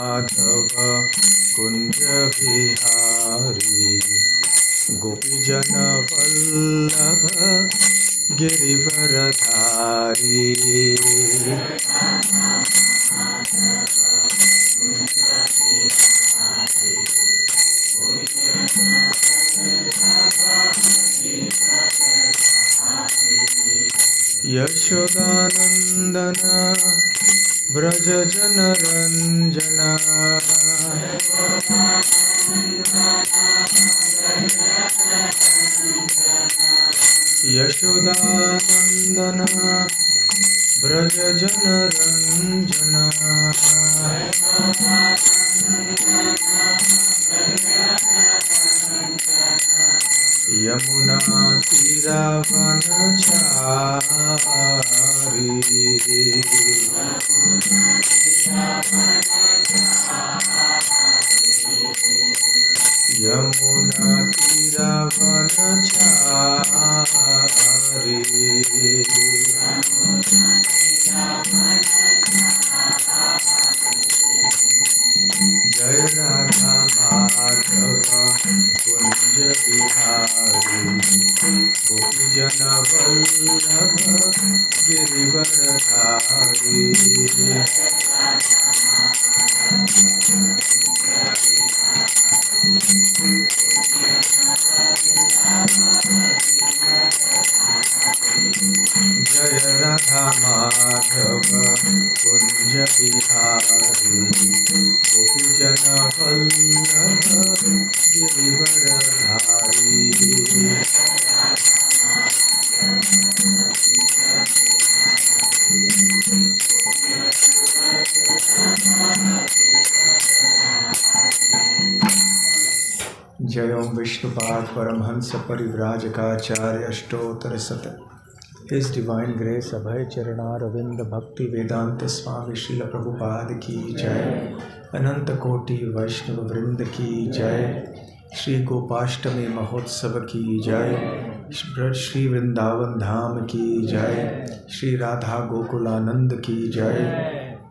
माधव कुंज बिहारी गोपीजन वल्लभ गिरिवरधारी। यशोदानंदन ब्रज जन रंजना यशोदानंदन ब्रज जन रंजना यमुना तीरावनचारी यमुना तीरावनचारी जय राधा माधव कुंज बिहारी गोपीजन वल्लभ गिरिवरधारी। जय राधा माधव कुंज बिहारी गोपीजन वल्लभ गिरिवरधारी। जय ओम विष्णुपाद परमहंस परिव्राजकाचार्य अष्टोत्तर शत। His Divine Grace अभय चरणारविंद भक्ति वेदांत स्वामी श्रील प्रभुपाद की जय। अनंत कोटि वैष्णव वृंद की जय। श्री गोपाष्टमी महोत्सव की जय। श्री वृंदावन धाम की जय। श्री राधा गोकुलानंद की जय।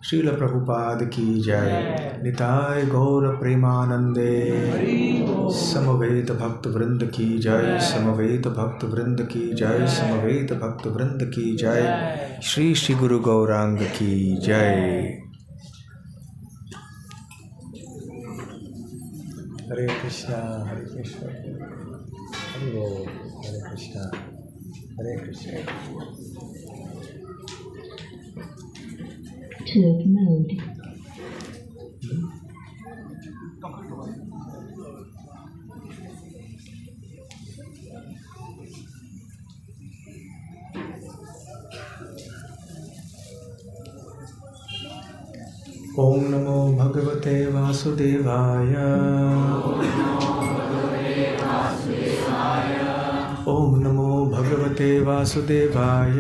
श्रील प्रभुपाद की जय। निताय गौर प्रेमानंदे समवेत भक्त वृंद की जय। समवेत भक्त वृंद की जय। समवेत भक्त वृंद की जय। श्री श्री गुरु गौरांग की जय। हरे कृष्णा हरे कृष्णा हरे बोल हरे कृष्णा हरे कृष्णा। Turn mode. ओम नमो भगवते वासुदेवाय। ओम नमो भगवते वासुदेवाय।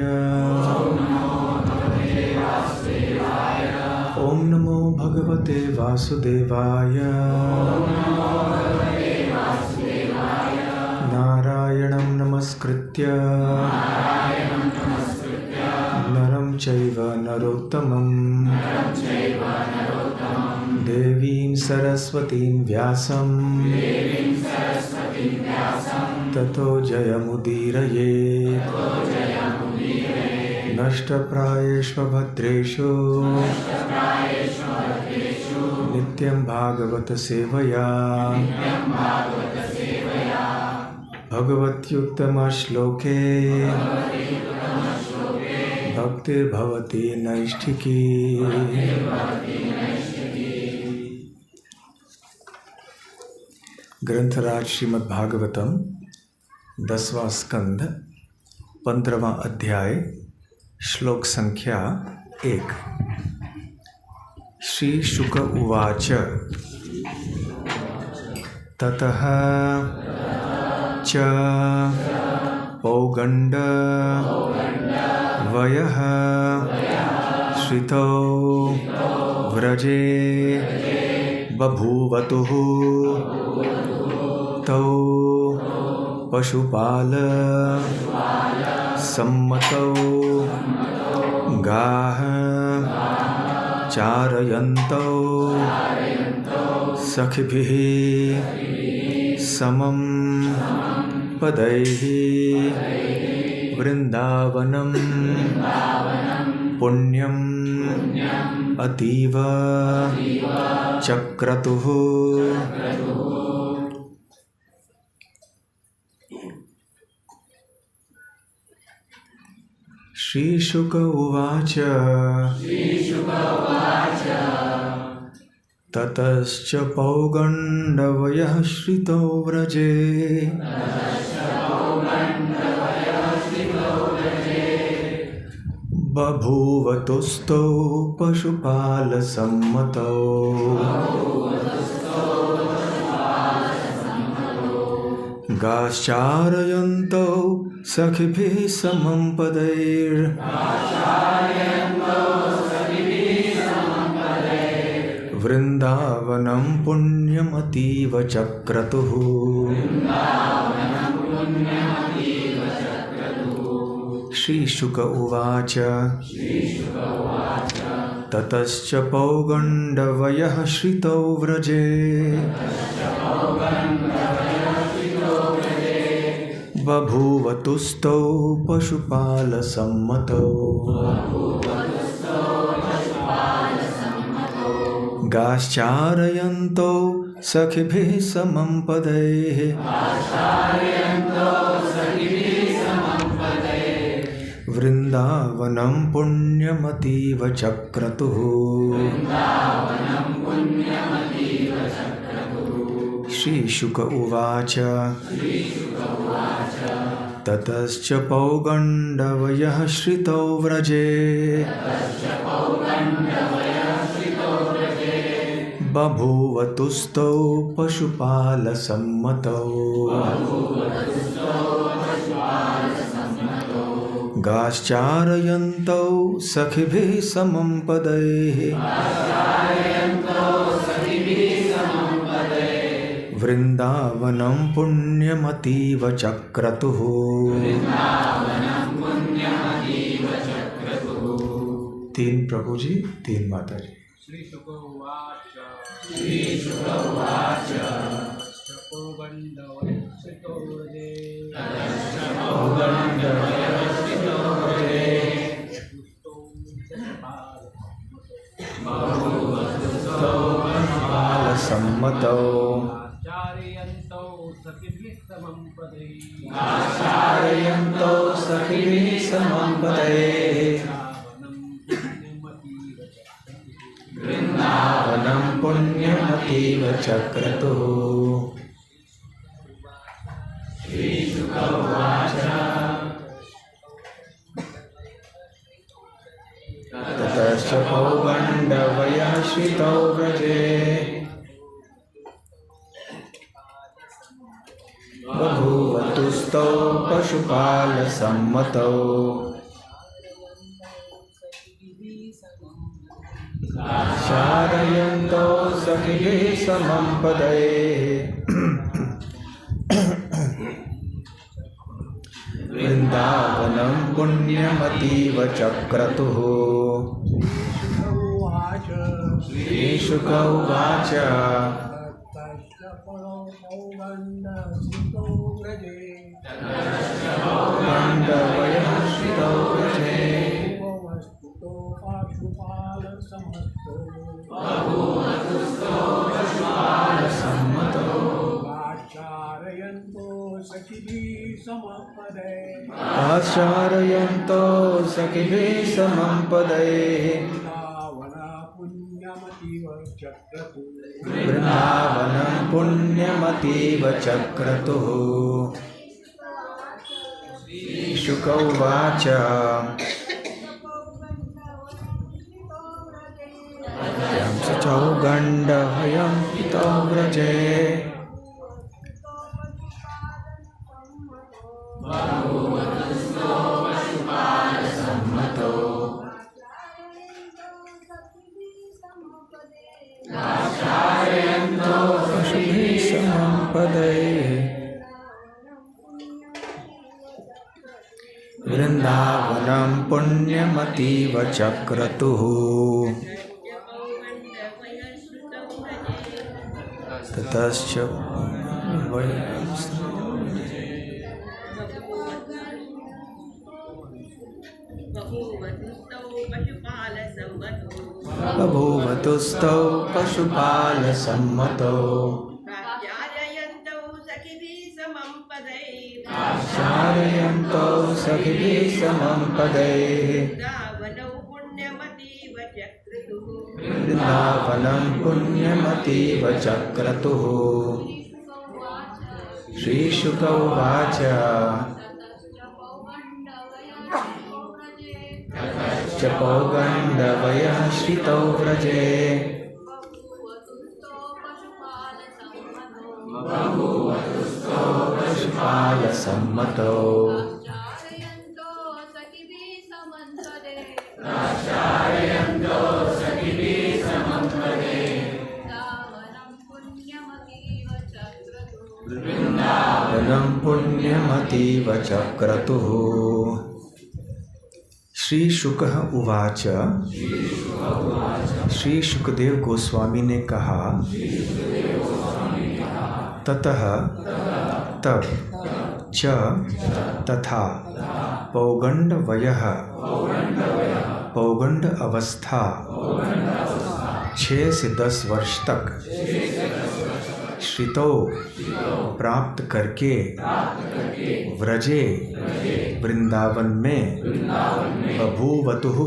ओम नमो भगवते वासुदेवाय। नारायणं नमस्कृत्य नरं चैव नरोत्तमं देवीं सरस्वतीं व्यासं ततो जयमुदीरयेत्। नष्टप्रायेषु भद्रेषु नित्यं भागवत सेवया भगवत्युत्तमश्लोके भक्तिर्भवति नैष्ठिकी। ग्रंथराज श्रीमद् भागवतम 10वां स्कंद 15वां अध्याय श्लोक संख्या 1। श्री शुक उवाच ततः च पौगंड वयः श्रितौ व्रजे बभूवतुः तौ पशुपाल सम्मतौ गाः चारयन्तौ सखिभिः समं पदैः वृन्दावनं पुण्यम् अतीव चक्रतुः। श्रीशुक उवाच ततश्च पौगण्डवयः श्रितो व्रजे बभूवतुस्तौ पशुपालसम्मतौ गाश्चारयन्तौ सखिभिः समं पदैर् वृन्दावनं पुण्यमतीव चक्रतुः। श्रीशुक उवाच ततश्च पौगण्डवयः श्रितौ व्रजे बभूवतुस्तौ पशुपालसम्मतौ गाश्चारयन्तौ सखिभिः समं पदैः वृन्दावनं पुण्यमतीव चक्रतुः। श्रीशुक उवाच ततश्च पौगण्डवयः श्रितौ व्रजे बभूवतुस्तौ पशुपालसम्मतौ गाश्चारयन्तौ सखिभिः समं पदैः वृन्दावनं पुण्यमतीव चक्रतुः। तीन प्रभु जी, तीन माता जी। सम्मतौ आचार्यन्तौ सखिभिः समं पदैः वृन्दावनं पुण्यमतीव चक्रतुः। श्रीशुक उवाच ततश्च पौगण्डवयः श्रितौ व्रजे बभूवतुस्तौ पशुपालसम्मतौ गाश्चारयन्तौ सखिभिः समं पदैः वृन्दावनं पुण्यमतीव चक्रतुः। श्रीशुक उवाच पौगण्डवयः श्रितौ व्रजे आचार्यन्तो सखिभिः समं पदैः वृन्दावनं पुण्यमतीव चक्रतुः। शुक उवाच चौगण्डवयः श्रितौ व्रजे वृन्दावनं पुण्यमतीव चक्रतुः। ततश्च बभूवतुस्तौ पशुपालसम्मतौ चारयन्तौ सखिभिः समं पदैः वृन्दावनं पुण्यमतीव चक्रतुः। श्रीशुक उवाच च पौगण्डवयः श्रितौ व्रजे पशुपालसम्मतौ वृन्दावनं पुण्यमतीव चक्रतुः। श्री शुक उवाच श्री शुकदेव गोस्वामी ने कहा, ततः तब च तथा पौगंडवयः पौगंड अवस्था 6 से 10 वर्ष तक श्रितो प्राप्त करके व्रजे वृंदावन में बभूवतुः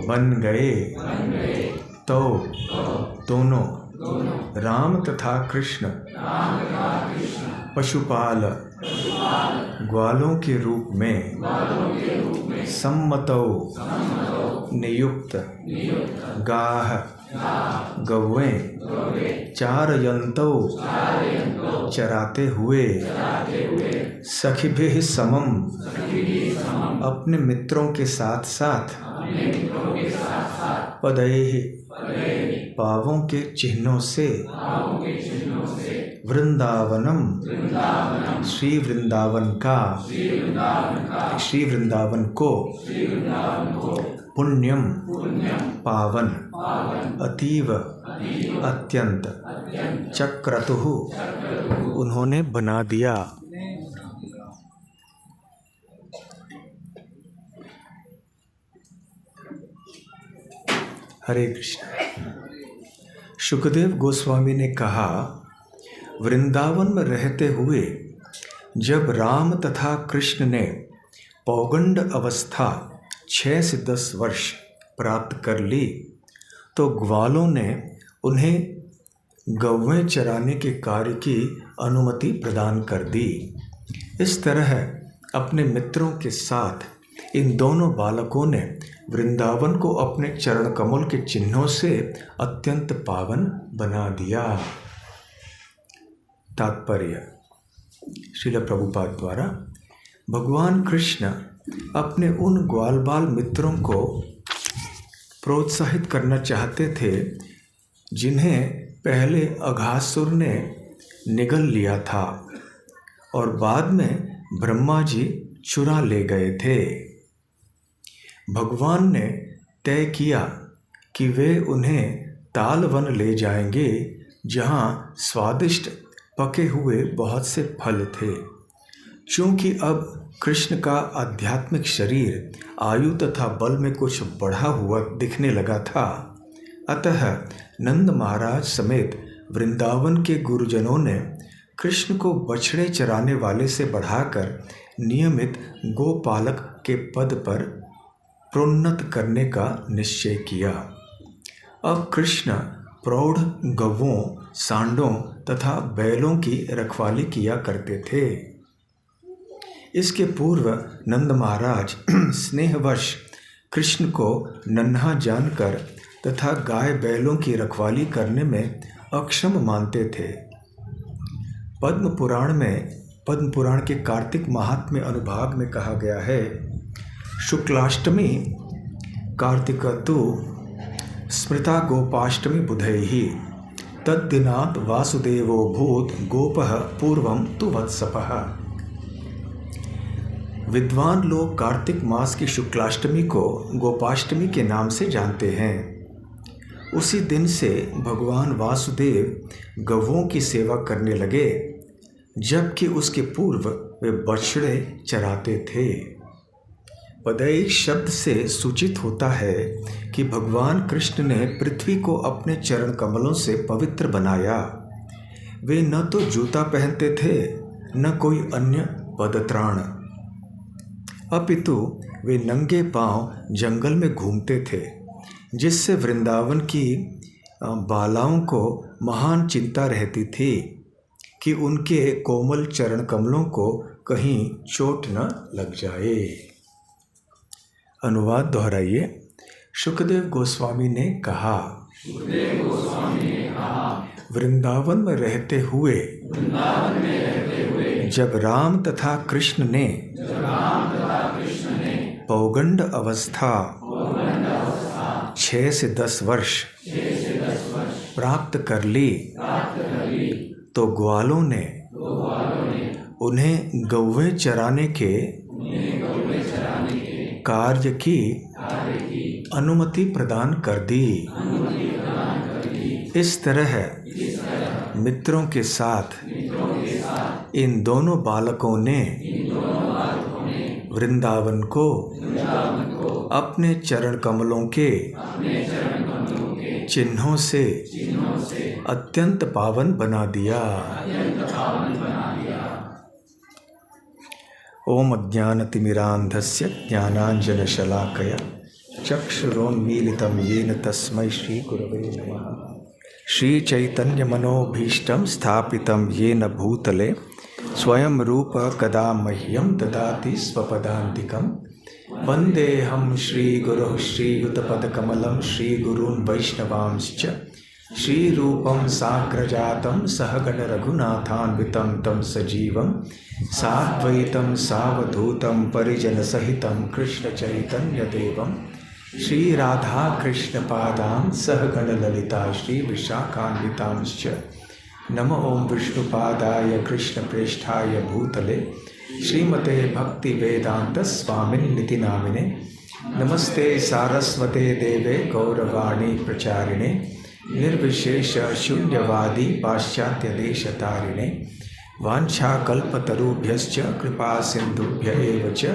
बन गए। तो दोनों राम तथा कृष्ण पशुपाल ग्वालों के रूप में सम्मतौ नियुक्त गाह गौएं चारयन्तौ चराते हुए सखिभिः समम अपने मित्रों के साथ साथ पदैः पावों के चिन्हों से वृंदावनम श्री वृंदावन का श्री वृंदावन को पुण्यम पावन अतीव अत्यंत चक्रतुः उन्होंने बना दिया। हरे कृष्ण। शुकदेव गोस्वामी ने कहा, वृंदावन में रहते हुए जब राम तथा कृष्ण ने पौगंड अवस्था 6 से 10 वर्ष प्राप्त कर ली तो ग्वालों ने उन्हें गौएं चराने के कार्य की अनुमति प्रदान कर दी। इस तरह अपने मित्रों के साथ इन दोनों बालकों ने वृंदावन को अपने चरण कमल के चिन्हों से अत्यंत पावन बना दिया। तात्पर्य। श्रील प्रभुपाद द्वारा भगवान कृष्ण अपने उन ग्वाल बाल मित्रों को प्रोत्साहित करना चाहते थे जिन्हें पहले अघासुर ने निगल लिया था और बाद में ब्रह्मा जी चुरा ले गए थे। भगवान ने तय किया कि वे उन्हें तालवन ले जाएंगे जहाँ स्वादिष्ट पके हुए बहुत से फल थे। चूँकि अब कृष्ण का आध्यात्मिक शरीर आयु तथा बल में कुछ बढ़ा हुआ दिखने लगा था, अतः नंद महाराज समेत वृंदावन के गुरुजनों ने कृष्ण को बछड़े चराने वाले से बढ़ाकर नियमित गोपालक के पद पर प्रोन्नत करने का निश्चय किया। अब कृष्ण प्रौढ़ गौओं, सांडों तथा बैलों की रखवाली किया करते थे। इसके पूर्व नंद महाराज स्नेहवश कृष्ण को नन्हा जानकर तथा गाय बैलों की रखवाली करने में अक्षम मानते थे। पद्म पुराण के कार्तिक महात्म्य अनुभाग में कहा गया है, शुक्लाष्टमी कार्तिकतु स्मृता गोपाष्टमी बुधैहि तद्दिनात् वासुदेवो भूत गोपः पूर्वं तु वत्सपः। विद्वान लोग कार्तिक मास की शुक्लाष्टमी को गोपाष्टमी के नाम से जानते हैं। उसी दिन से भगवान वासुदेव गौओं की सेवा करने लगे, जबकि उसके पूर्व वे बछड़े चराते थे। पदैक शब्द से सूचित होता है कि भगवान कृष्ण ने पृथ्वी को अपने चरण कमलों से पवित्र बनाया। वे न तो जूता पहनते थे, न कोई अन्य पदत्राण, अपितु वे नंगे पांव जंगल में घूमते थे, जिससे वृंदावन की बालाओं को महान चिंता रहती थी कि उनके कोमल चरण कमलों को कहीं चोट न लग जाए। अनुवाद दोहराइए। शुकदेव गोस्वामी ने कहा, वृंदावन में रहते हुए जब राम तथा कृष्ण ने पौगंड अवस्था 6 से 10 वर्ष प्राप्त कर ली, तो ग्वालों ने उन्हें गौवे चराने के कार्य की अनुमति प्रदान कर दी। इस तरह मित्रों के साथ इन दोनों बालकों ने वृंदावन को अपने चरण कमलों के चिन्हों से अत्यंत पावन बना दिया। ओम अज्ञानतिमिरान्धस्य ज्ञानाञ्जनशलाकया चक्षुरोन्मीलितं येन तस्मै श्रीगुरवे नमः। श्रीचैतन्यमनोभीष्टं स्थापितं येन भूतले स्वयं रूप कदा मह्यं ददाति स्वपदान्तिकं। वन्देऽहं श्रीगुरुः श्रीयुतपदकमलं श्रीगुरून् वैष्णवांश्च श्रीरूपं साग्रजातं सहगण रघुनाथान्वितं तं सजीवं साद्वैतं सावधूतं परिजनसहितं कृष्णचैतन्यदेवं श्रीराधाकृष्णपादां सहगण ललिता श्रीविशाखान्वितांश्च। नमो ओं विष्णुपादाय कृष्णप्रेष्ठाय भूतले श्रीमते भक्तिवेदान्तस्वामिन्निति नामिने। नमस्ते सारस्वते देवे गौरवाणी प्रचारिणे निर्विशेष शून्यवादी पाश्चात्यदेशतारिणे। वाञ्छाकल्पतरुभ्यश्च कृपा सिन्धुभ्य एव च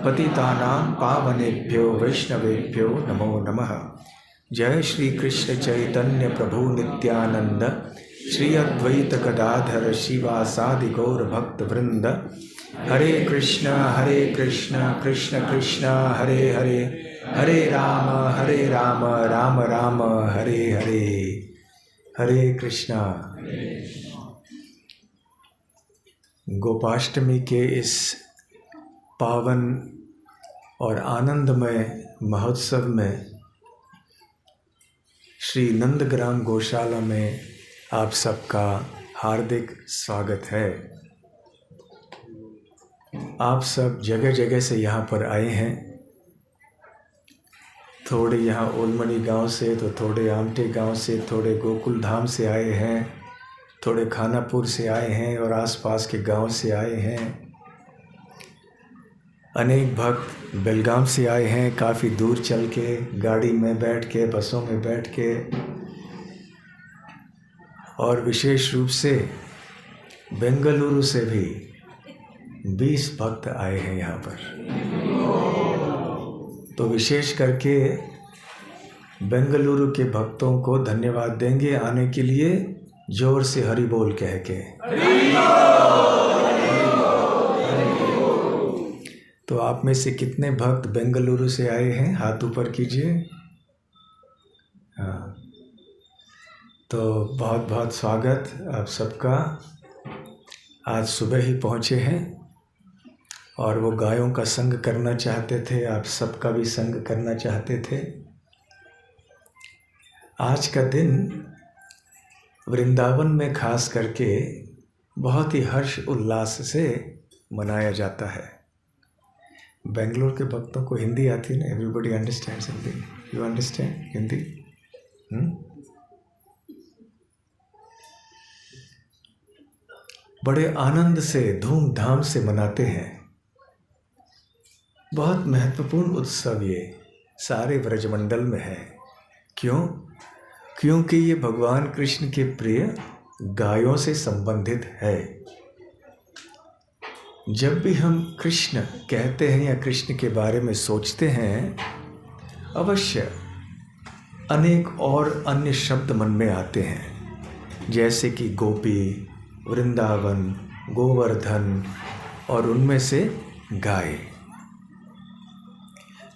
पतितानां पावनेभ्यो वैष्णवेभ्यो नमो नमः। जय श्री कृष्ण चैतन्य प्रभु नित्यानंद श्री अद्वैत गदाधर शिवासादि गौर भक्त वृंद। हरे कृष्ण कृष्ण कृष्ण हरे हरे, हरे राम राम राम हरे हरे। हरे कृष्णा। गोपाष्टमी के इस पावन और आनंदमय महोत्सव में श्री नंदग्राम गौशाला में आप सबका हार्दिक स्वागत है। आप सब जगह जगह से यहाँ पर आए हैं। थोड़े यहाँ ओलमनी गांव से, तो थोड़े आमटे गांव से, थोड़े गोकुल धाम से आए हैं, थोड़े खानापुर से आए हैं और आसपास के गांव से आए हैं। अनेक भक्त बेलगाम से आए हैं, काफ़ी दूर चल के, गाड़ी में बैठ के, बसों में बैठ के, और विशेष रूप से बेंगलुरु से भी 20 भक्त आए हैं यहाँ पर। तो विशेष करके बेंगलुरु के भक्तों को धन्यवाद देंगे आने के लिए, जोर से हरि बोल कह के। तो आप में से कितने भक्त बेंगलुरु से आए हैं, हाथ ऊपर कीजिए। हाँ, तो बहुत बहुत स्वागत आप सबका। आज सुबह ही पहुँचे हैं और वो गायों का संग करना चाहते थे, आप सबका भी संग करना चाहते थे। आज का दिन वृंदावन में खास करके बहुत ही हर्ष उल्लास से मनाया जाता है। बेंगलोर के भक्तों को हिंदी आती है ना? Everybody understands Hindi? You understand Hindi? बड़े आनंद से धूमधाम से मनाते हैं। बहुत महत्वपूर्ण उत्सव ये सारे ब्रजमंडल में है। क्यों? क्योंकि ये भगवान कृष्ण के प्रिय गायों से संबंधित है। जब भी हम कृष्ण कहते हैं या कृष्ण के बारे में सोचते हैं, अवश्य अनेक और अन्य शब्द मन में आते हैं, जैसे कि गोपी, वृंदावन, गोवर्धन और उनमें से गाय।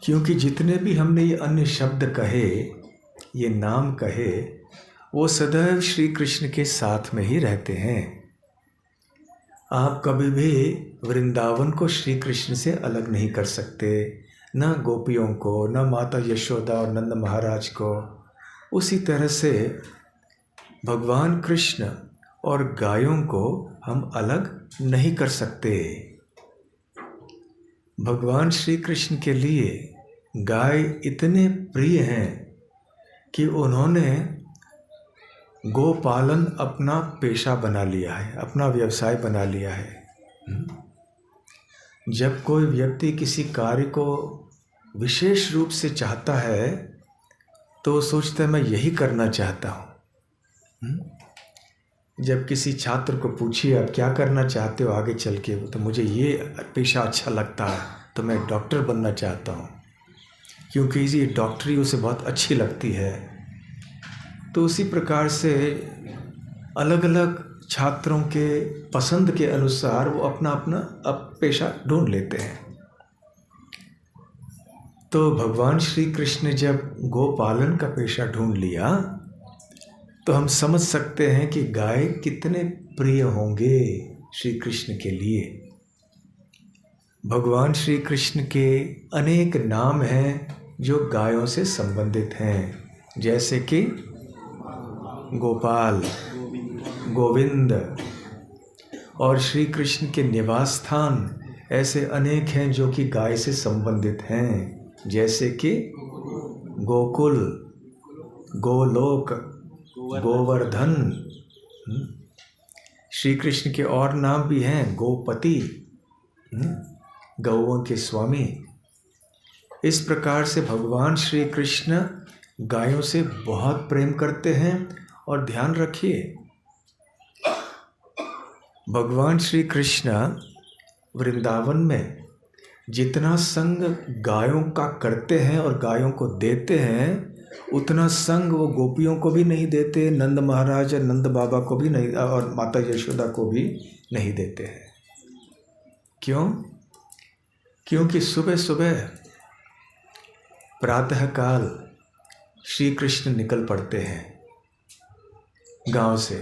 क्योंकि जितने भी हमने ये अन्य शब्द कहे, ये नाम कहे, वो सदैव श्री कृष्ण के साथ में ही रहते हैं। आप कभी भी वृंदावन को श्री कृष्ण से अलग नहीं कर सकते, न गोपियों को, न माता यशोदा और नंद महाराज को। उसी तरह से भगवान कृष्ण और गायों को हम अलग नहीं कर सकते। भगवान श्री कृष्ण के लिए गाय इतने प्रिय हैं कि उन्होंने गोपालन अपना पेशा बना लिया है, अपना व्यवसाय बना लिया है। जब कोई व्यक्ति किसी कार्य को विशेष रूप से चाहता है तो वो सोचता है मैं यही करना चाहता हूँ। जब किसी छात्र को पूछिए आप क्या करना चाहते हो आगे चल के, तो मुझे ये पेशा अच्छा लगता है, तो मैं डॉक्टर बनना चाहता हूँ, क्योंकि ये डॉक्टरी उसे बहुत अच्छी लगती है। तो उसी प्रकार से अलग अलग छात्रों के पसंद के अनुसार वो अपना अपना पेशा ढूंढ लेते हैं। तो भगवान श्री कृष्ण जब गोपालन का पेशा ढूंढ लिया तो हम समझ सकते हैं कि गाय कितने प्रिय होंगे श्री कृष्ण के लिए। भगवान श्री कृष्ण के अनेक नाम हैं जो गायों से संबंधित हैं, जैसे कि गोपाल, गोविंद, और श्री कृष्ण के निवास स्थान ऐसे अनेक हैं जो कि गाय से संबंधित हैं, जैसे कि गोकुल, गोलोक, गोवर्धन। श्री कृष्ण के और नाम भी हैं, गोपति, गौओं के स्वामी। इस प्रकार से भगवान श्री कृष्ण गायों से बहुत प्रेम करते हैं। और ध्यान रखिए, भगवान श्री कृष्ण वृंदावन में जितना संग गायों का करते हैं और गायों को देते हैं, उतना संग वो गोपियों को भी नहीं देते, नंद महाराज और नंद बाबा को भी नहीं, और माता यशोदा को भी नहीं देते हैं। क्यों? क्योंकि सुबह सुबह प्रातःकाल श्री कृष्ण निकल पड़ते हैं गांव से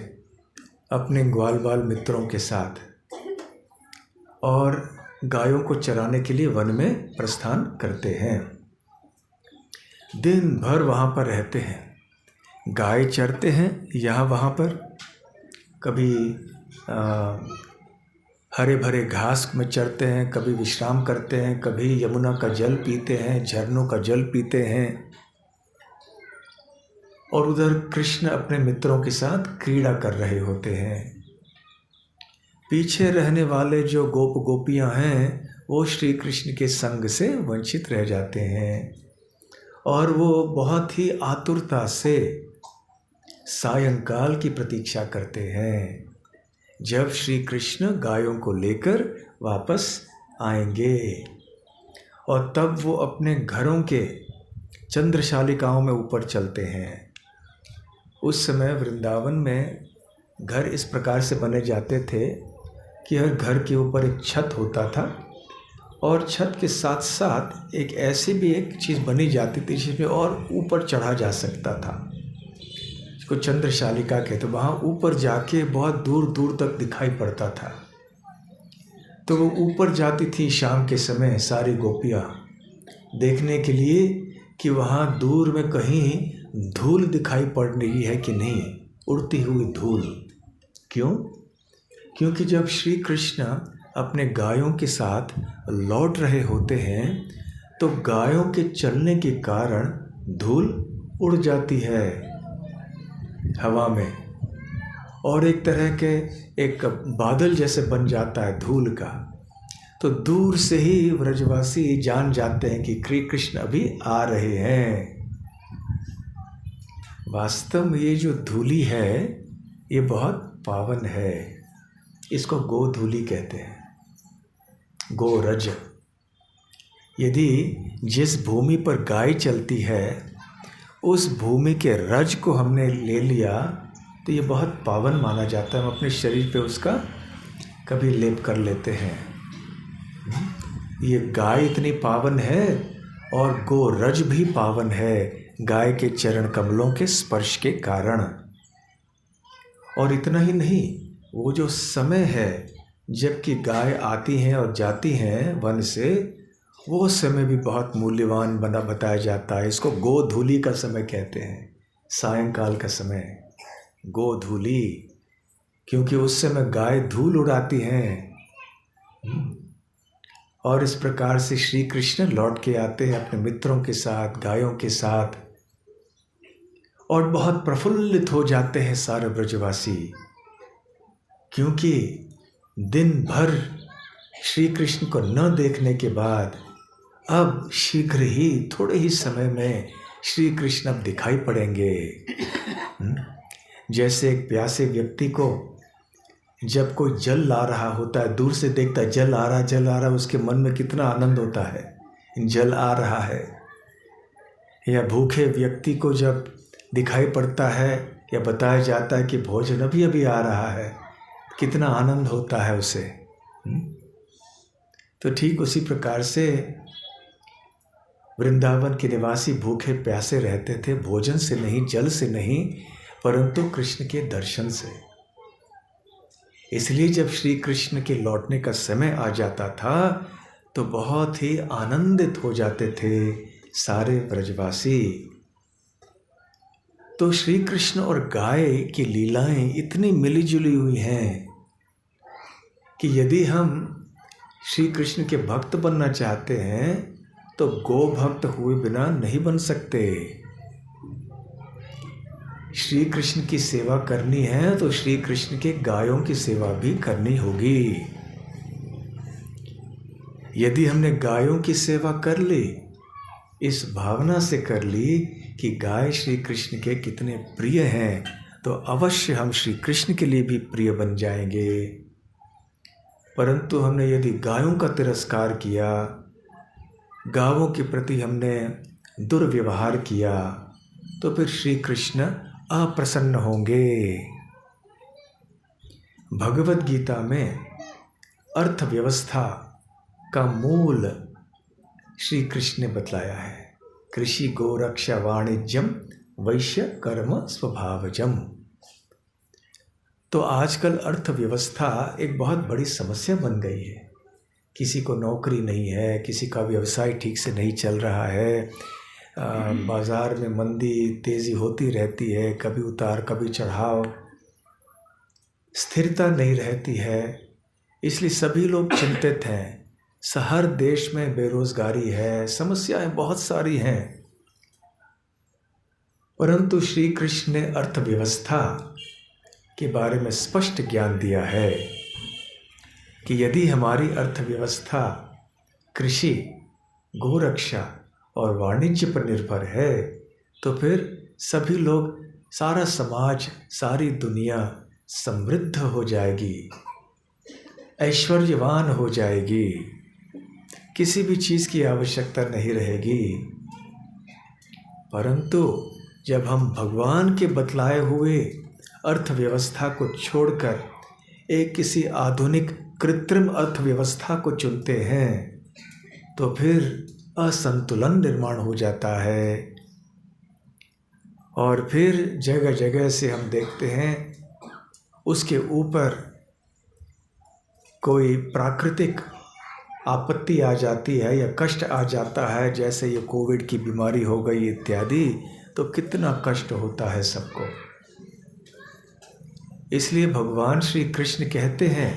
अपने ग्वाल बाल मित्रों के साथ, और गायों को चराने के लिए वन में प्रस्थान करते हैं। दिन भर वहाँ पर रहते हैं, गाय चरते हैं यहाँ वहाँ पर, कभी हरे भरे घास में चरते हैं, कभी विश्राम करते हैं, कभी यमुना का जल पीते हैं, झरनों का जल पीते हैं, और उधर कृष्ण अपने मित्रों के साथ क्रीड़ा कर रहे होते हैं। पीछे रहने वाले जो गोप गोपियां हैं वो श्री कृष्ण के संग से वंचित रह जाते हैं, और वो बहुत ही आतुरता से सायंकाल की प्रतीक्षा करते हैं जब श्री कृष्ण गायों को लेकर वापस आएंगे, और तब वो अपने घरों के चंद्रशालिकाओं में ऊपर चलते हैं। उस समय वृंदावन में घर इस प्रकार से बने जाते थे कि हर घर के ऊपर एक छत होता था, और छत के साथ साथ एक ऐसी भी एक चीज़ बनी जाती थी जिसमें और ऊपर चढ़ा जा सकता था, जिसको चंद्रशालिका कहते। तो वहाँ ऊपर जाके बहुत दूर दूर तक दिखाई पड़ता था। तो वो ऊपर जाती थी शाम के समय सारी गोपियाँ देखने के लिए कि वहाँ दूर में कहीं धूल दिखाई पड़ रही है कि नहीं, उड़ती हुई धूल। क्यों? क्योंकि जब श्री कृष्ण अपने गायों के साथ लौट रहे होते हैं तो गायों के चलने के कारण धूल उड़ जाती है हवा में, और एक तरह के एक बादल जैसे बन जाता है धूल का। तो दूर से ही व्रजवासी जान जाते हैं कि कृष्ण अभी आ रहे हैं। वास्तव में ये जो धूली है ये बहुत पावन है। इसको गोधूली कहते हैं, गोरज। यदि जिस भूमि पर गाय चलती है उस भूमि के रज को हमने ले लिया तो ये बहुत पावन माना जाता है। हम अपने शरीर पे उसका कभी लेप कर लेते हैं। ये गाय इतनी पावन है और गोरज भी पावन है गाय के चरण कमलों के स्पर्श के कारण। और इतना ही नहीं, वो जो समय है जबकि गाय आती हैं और जाती हैं वन से, वो समय भी बहुत मूल्यवान बना बताया जाता है। इसको गोधूली का समय कहते हैं, सायंकाल का समय गोधूली, क्योंकि उस समय गाय धूल उड़ाती हैं। और इस प्रकार से श्री कृष्ण लौट के आते हैं अपने मित्रों के साथ, गायों के साथ, और बहुत प्रफुल्लित हो जाते हैं सारे ब्रजवासी, क्योंकि दिन भर श्री कृष्ण को न देखने के बाद अब शीघ्र ही थोड़े ही समय में श्री कृष्ण अब दिखाई पड़ेंगे। जैसे एक प्यासे व्यक्ति को जब कोई जल ला रहा होता है, दूर से देखता है जल आ रहा, उसके मन में कितना आनंद होता है, जल आ रहा है। या भूखे व्यक्ति को जब दिखाई पड़ता है या बताया जाता है कि भोजन अभी अभी आ रहा है, कितना आनंद होता है उसे। तो ठीक उसी प्रकार से वृंदावन के निवासी भूखे प्यासे रहते थे, भोजन से नहीं, जल से नहीं, परंतु कृष्ण के दर्शन से। इसलिए जब श्री कृष्ण के लौटने का समय आ जाता था तो बहुत ही आनंदित हो जाते थे सारे ब्रजवासी। तो श्री कृष्ण और गाय की लीलाएं इतनी मिली जुली हुई हैं कि यदि हम श्री कृष्ण के भक्त बनना चाहते हैं तो गो भक्त हुए बिना नहीं बन सकते। श्री कृष्ण की सेवा करनी है तो श्री कृष्ण के गायों की सेवा भी करनी होगी। यदि हमने गायों की सेवा कर ली, इस भावना से कर ली कि गाय श्री कृष्ण के कितने प्रिय हैं, तो अवश्य हम श्री कृष्ण के लिए भी प्रिय बन जाएंगे। परंतु हमने यदि गायों का तिरस्कार किया, गायों के प्रति हमने दुर्व्यवहार किया, तो फिर श्री कृष्ण अप्रसन्न होंगे। भगवत गीता में अर्थव्यवस्था का मूल श्री कृष्ण ने बतलाया है। कृषि गोरक्षा वाणिज्यम वैश्य कर्म स्वभावजम। तो आजकल अर्थव्यवस्था एक बहुत बड़ी समस्या बन गई है। किसी को नौकरी नहीं है, किसी का व्यवसाय ठीक से नहीं चल रहा है, बाज़ार में मंदी तेज़ी होती रहती है, कभी उतार कभी चढ़ाव, स्थिरता नहीं रहती है। इसलिए सभी लोग चिंतित हैं। हर देश में बेरोजगारी है, समस्याएं बहुत सारी हैं। परंतु श्री कृष्ण ने अर्थव्यवस्था के बारे में स्पष्ट ज्ञान दिया है कि यदि हमारी अर्थव्यवस्था कृषि, गोरक्षा और वाणिज्य पर निर्भर है तो फिर सभी लोग, सारा समाज, सारी दुनिया समृद्ध हो जाएगी, ऐश्वर्यवान हो जाएगी, किसी भी चीज़ की आवश्यकता नहीं रहेगी। परंतु जब हम भगवान के बतलाए हुए अर्थव्यवस्था को छोड़कर एक किसी आधुनिक कृत्रिम अर्थव्यवस्था को चुनते हैं तो फिर असंतुलन निर्माण हो जाता है। और फिर जगह जगह से हम देखते हैं उसके ऊपर कोई प्राकृतिक आपत्ति आ जाती है या कष्ट आ जाता है, जैसे ये कोविड की बीमारी हो गई इत्यादि, तो कितना कष्ट होता है सबको। इसलिए भगवान श्री कृष्ण कहते हैं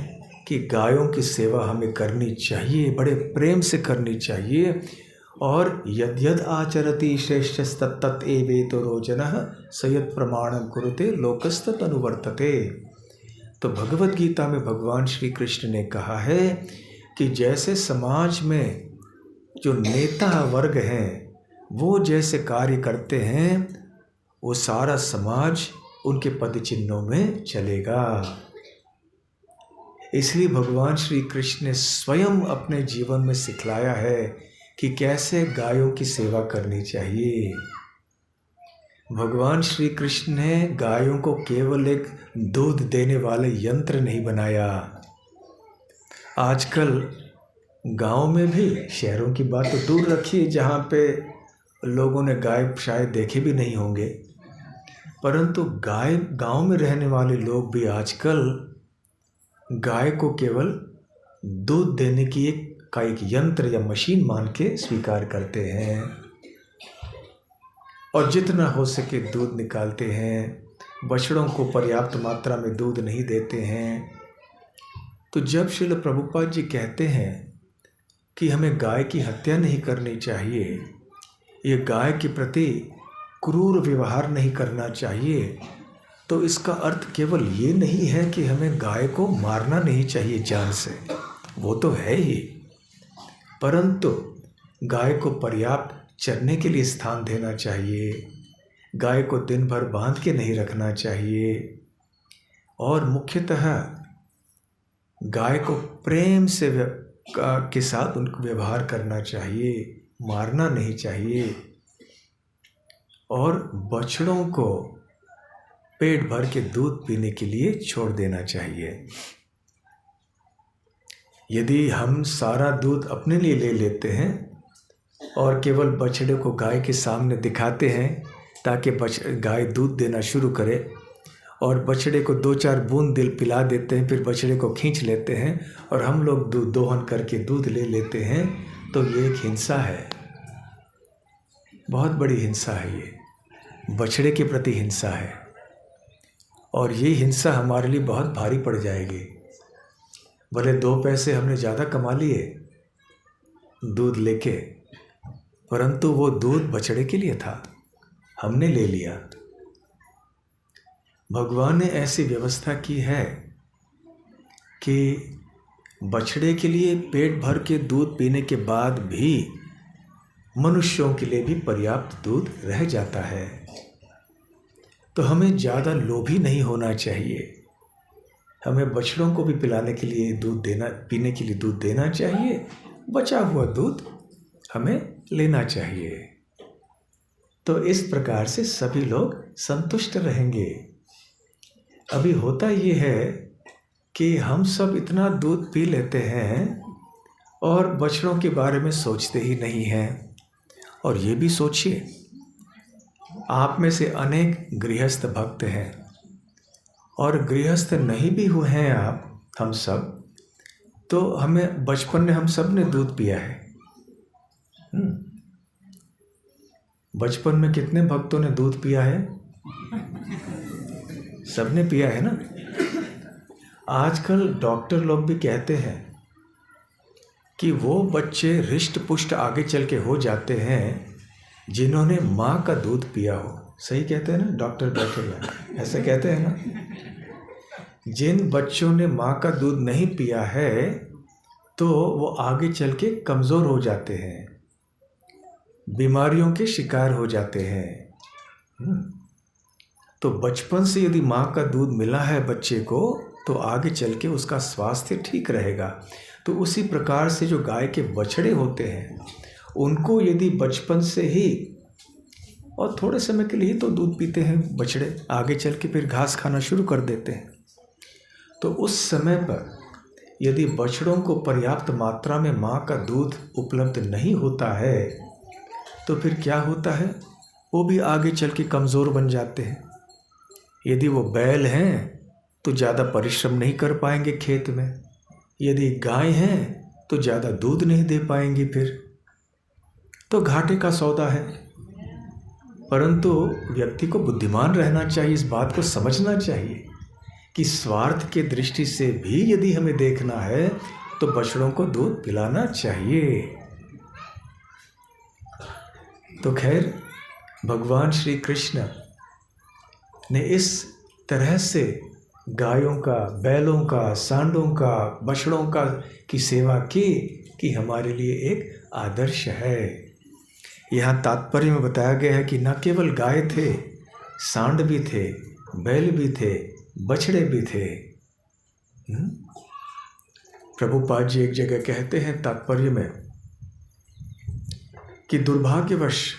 कि गायों की सेवा हमें करनी चाहिए, बड़े प्रेम से करनी चाहिए। और यद यद आचरति श्रेष्ठस्तत्तत् एवेतो रोजनः सयत् प्रमाणं कुरुते लोकस्तत् अनुवर्तते। तो भगवत गीता में भगवान श्री कृष्ण ने कहा है कि जैसे समाज में जो नेता वर्ग हैं वो जैसे कार्य करते हैं वो सारा समाज उनके पद चिन्हों में चलेगा। इसलिए भगवान श्री कृष्ण ने स्वयं अपने जीवन में सिखलाया है कि कैसे गायों की सेवा करनी चाहिए। भगवान श्री कृष्ण ने गायों को केवल एक दूध देने वाले यंत्र नहीं बनाया। आजकल गांव में भी, शहरों की बात तो दूर रखिए जहाँ पे लोगों ने गाय शायद देखे भी नहीं होंगे, परंतु गांव में रहने वाले लोग भी आजकल गाय को केवल दूध देने की एक यंत्र या मशीन मान के स्वीकार करते हैं और जितना हो सके दूध निकालते हैं। बछड़ों को पर्याप्त मात्रा में दूध नहीं देते हैं। तो जब श्रील प्रभुपाद जी कहते हैं कि हमें गाय की हत्या नहीं करनी चाहिए, ये गाय के प्रति क्रूर व्यवहार नहीं करना चाहिए, तो इसका अर्थ केवल ये नहीं है कि हमें गाय को मारना नहीं चाहिए जान से, वो तो है ही, परंतु गाय को पर्याप्त चरने के लिए स्थान देना चाहिए। गाय को दिन भर बांध के नहीं रखना चाहिए और मुख्यतः गाय को प्रेम से के साथ उनको व्यवहार करना चाहिए, मारना नहीं चाहिए। और बछड़ों को पेट भर के दूध पीने के लिए छोड़ देना चाहिए। यदि हम सारा दूध अपने लिए ले लेते हैं और केवल बछड़े को गाय के सामने दिखाते हैं ताकि गाय दूध देना शुरू करे और बछड़े को 2-4 बूंद दिल पिला देते हैं, फिर बछड़े को खींच लेते हैं और हम लोग दूध दोहन करके दूध ले लेते हैं, तो ये एक हिंसा है, बहुत बड़ी हिंसा है। ये बछड़े के प्रति हिंसा है और ये हिंसा हमारे लिए बहुत भारी पड़ जाएगी। भले 2 पैसे हमने ज़्यादा कमा लिए दूध लेके, परंतु वो दूध बछड़े के लिए था, हमने ले लिया। भगवान ने ऐसी व्यवस्था की है कि बछड़े के लिए पेट भर के दूध पीने के बाद भी मनुष्यों के लिए भी पर्याप्त दूध रह जाता है। तो हमें ज़्यादा लोभी नहीं होना चाहिए। हमें बछड़ों को भी पिलाने के लिए दूध देना, पीने के लिए दूध देना चाहिए, बचा हुआ दूध हमें लेना चाहिए। तो इस प्रकार से सभी लोग संतुष्ट रहेंगे। अभी होता ये है कि हम सब इतना दूध पी लेते हैं और बछड़ों के बारे में सोचते ही नहीं हैं। और ये भी सोचिए, आप में से अनेक गृहस्थ भक्त हैं और गृहस्थ नहीं भी हुए हैं आप, हम सब, तो हमें बचपन में हम सब ने दूध पिया है। बचपन में कितने भक्तों ने दूध पिया है? सबने पिया है ना। आजकल डॉक्टर लोग भी कहते हैं कि वो बच्चे हृष्ट पुष्ट आगे चल के हो जाते हैं जिन्होंने माँ का दूध पिया हो। सही कहते हैं ना, डॉक्टर बैठे हुए ऐसे कहते हैं ना। जिन बच्चों ने माँ का दूध नहीं पिया है तो वो आगे चल के कमज़ोर हो जाते हैं, बीमारियों के शिकार हो जाते हैं। तो बचपन से यदि माँ का दूध मिला है बच्चे को तो आगे चल के उसका स्वास्थ्य ठीक रहेगा। तो उसी प्रकार से जो गाय के बछड़े होते हैं उनको यदि बचपन से ही, और थोड़े समय के लिए ही तो दूध पीते हैं बछड़े, आगे चल के फिर घास खाना शुरू कर देते हैं। तो उस समय पर यदि बछड़ों को पर्याप्त मात्रा में माँ का दूध उपलब्ध नहीं होता है तो फिर क्या होता है, वो भी आगे चल के कमज़ोर बन जाते हैं। यदि वो बैल हैं तो ज़्यादा परिश्रम नहीं कर पाएंगे खेत में, यदि गाय हैं तो ज़्यादा दूध नहीं दे पाएंगी, फिर तो घाटे का सौदा है। परंतु व्यक्ति को बुद्धिमान रहना चाहिए, इस बात को समझना चाहिए कि स्वार्थ के दृष्टि से भी यदि हमें देखना है तो बछड़ों को दूध पिलाना चाहिए। तो खैर, भगवान श्री कृष्ण ने इस तरह से गायों का, बैलों का, सांडों का, बछड़ों का की सेवा की कि हमारे लिए एक आदर्श है। यहाँ तात्पर्य में बताया गया है कि न केवल गाय थे, सांड भी थे, बैल भी थे, बछड़े भी थे। प्रभुपाद जी एक जगह कहते हैं तात्पर्य में कि दुर्भाग्यवश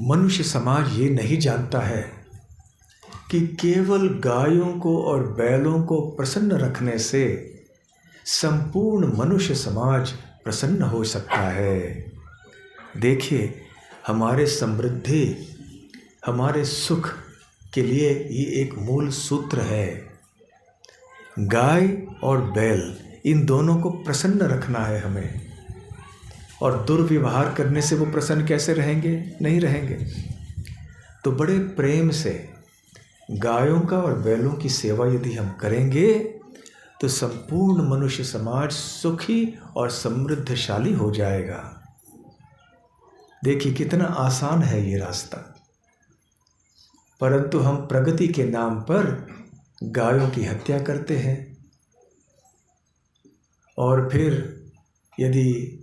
मनुष्य समाज ये नहीं जानता है कि केवल गायों को और बैलों को प्रसन्न रखने से संपूर्ण मनुष्य समाज प्रसन्न हो सकता है। देखिए, हमारे समृद्धि, हमारे सुख के लिए ये एक मूल सूत्र है। गाय और बैल, इन दोनों को प्रसन्न रखना है हमें। और दुर्व्यवहार करने से वो प्रसन्न कैसे रहेंगे? नहीं रहेंगे। तो बड़े प्रेम से गायों का और बैलों की सेवा यदि हम करेंगे तो संपूर्ण मनुष्य समाज सुखी और समृद्धशाली हो जाएगा। देखिए कितना आसान है ये रास्ता, परंतु हम प्रगति के नाम पर गायों की हत्या करते हैं। और फिर यदि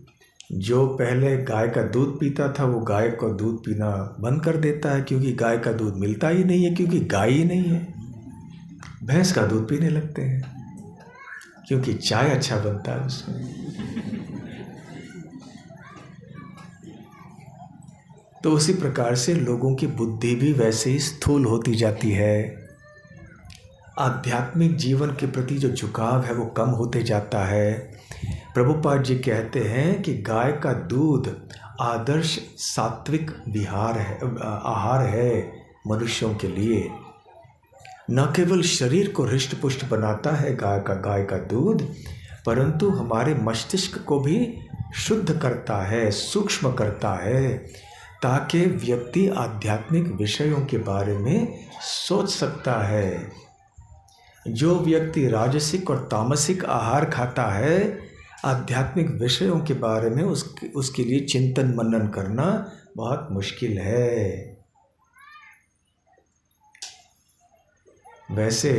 जो पहले गाय का दूध पीता था वो गाय का दूध पीना बंद कर देता है, क्योंकि गाय का दूध मिलता ही नहीं है, क्योंकि गाय ही नहीं है। भैंस का दूध पीने लगते हैं क्योंकि चाय अच्छा बनता है उसमें। तो उसी प्रकार से लोगों की बुद्धि भी वैसे ही स्थूल होती जाती है। आध्यात्मिक जीवन के प्रति जो झुकाव है वो कम होते जाता है। प्रभुपाद जी कहते हैं कि गाय का दूध आदर्श सात्विक आहार है मनुष्यों के लिए। न केवल शरीर को हृष्ट पुष्ट बनाता है गाय का दूध, परंतु हमारे मस्तिष्क को भी शुद्ध करता है, सूक्ष्म करता है, ताकि व्यक्ति आध्यात्मिक विषयों के बारे में सोच सकता है। जो व्यक्ति राजसिक और तामसिक आहार खाता है, आध्यात्मिक विषयों के बारे में उसके लिए चिंतन मनन करना बहुत मुश्किल है। वैसे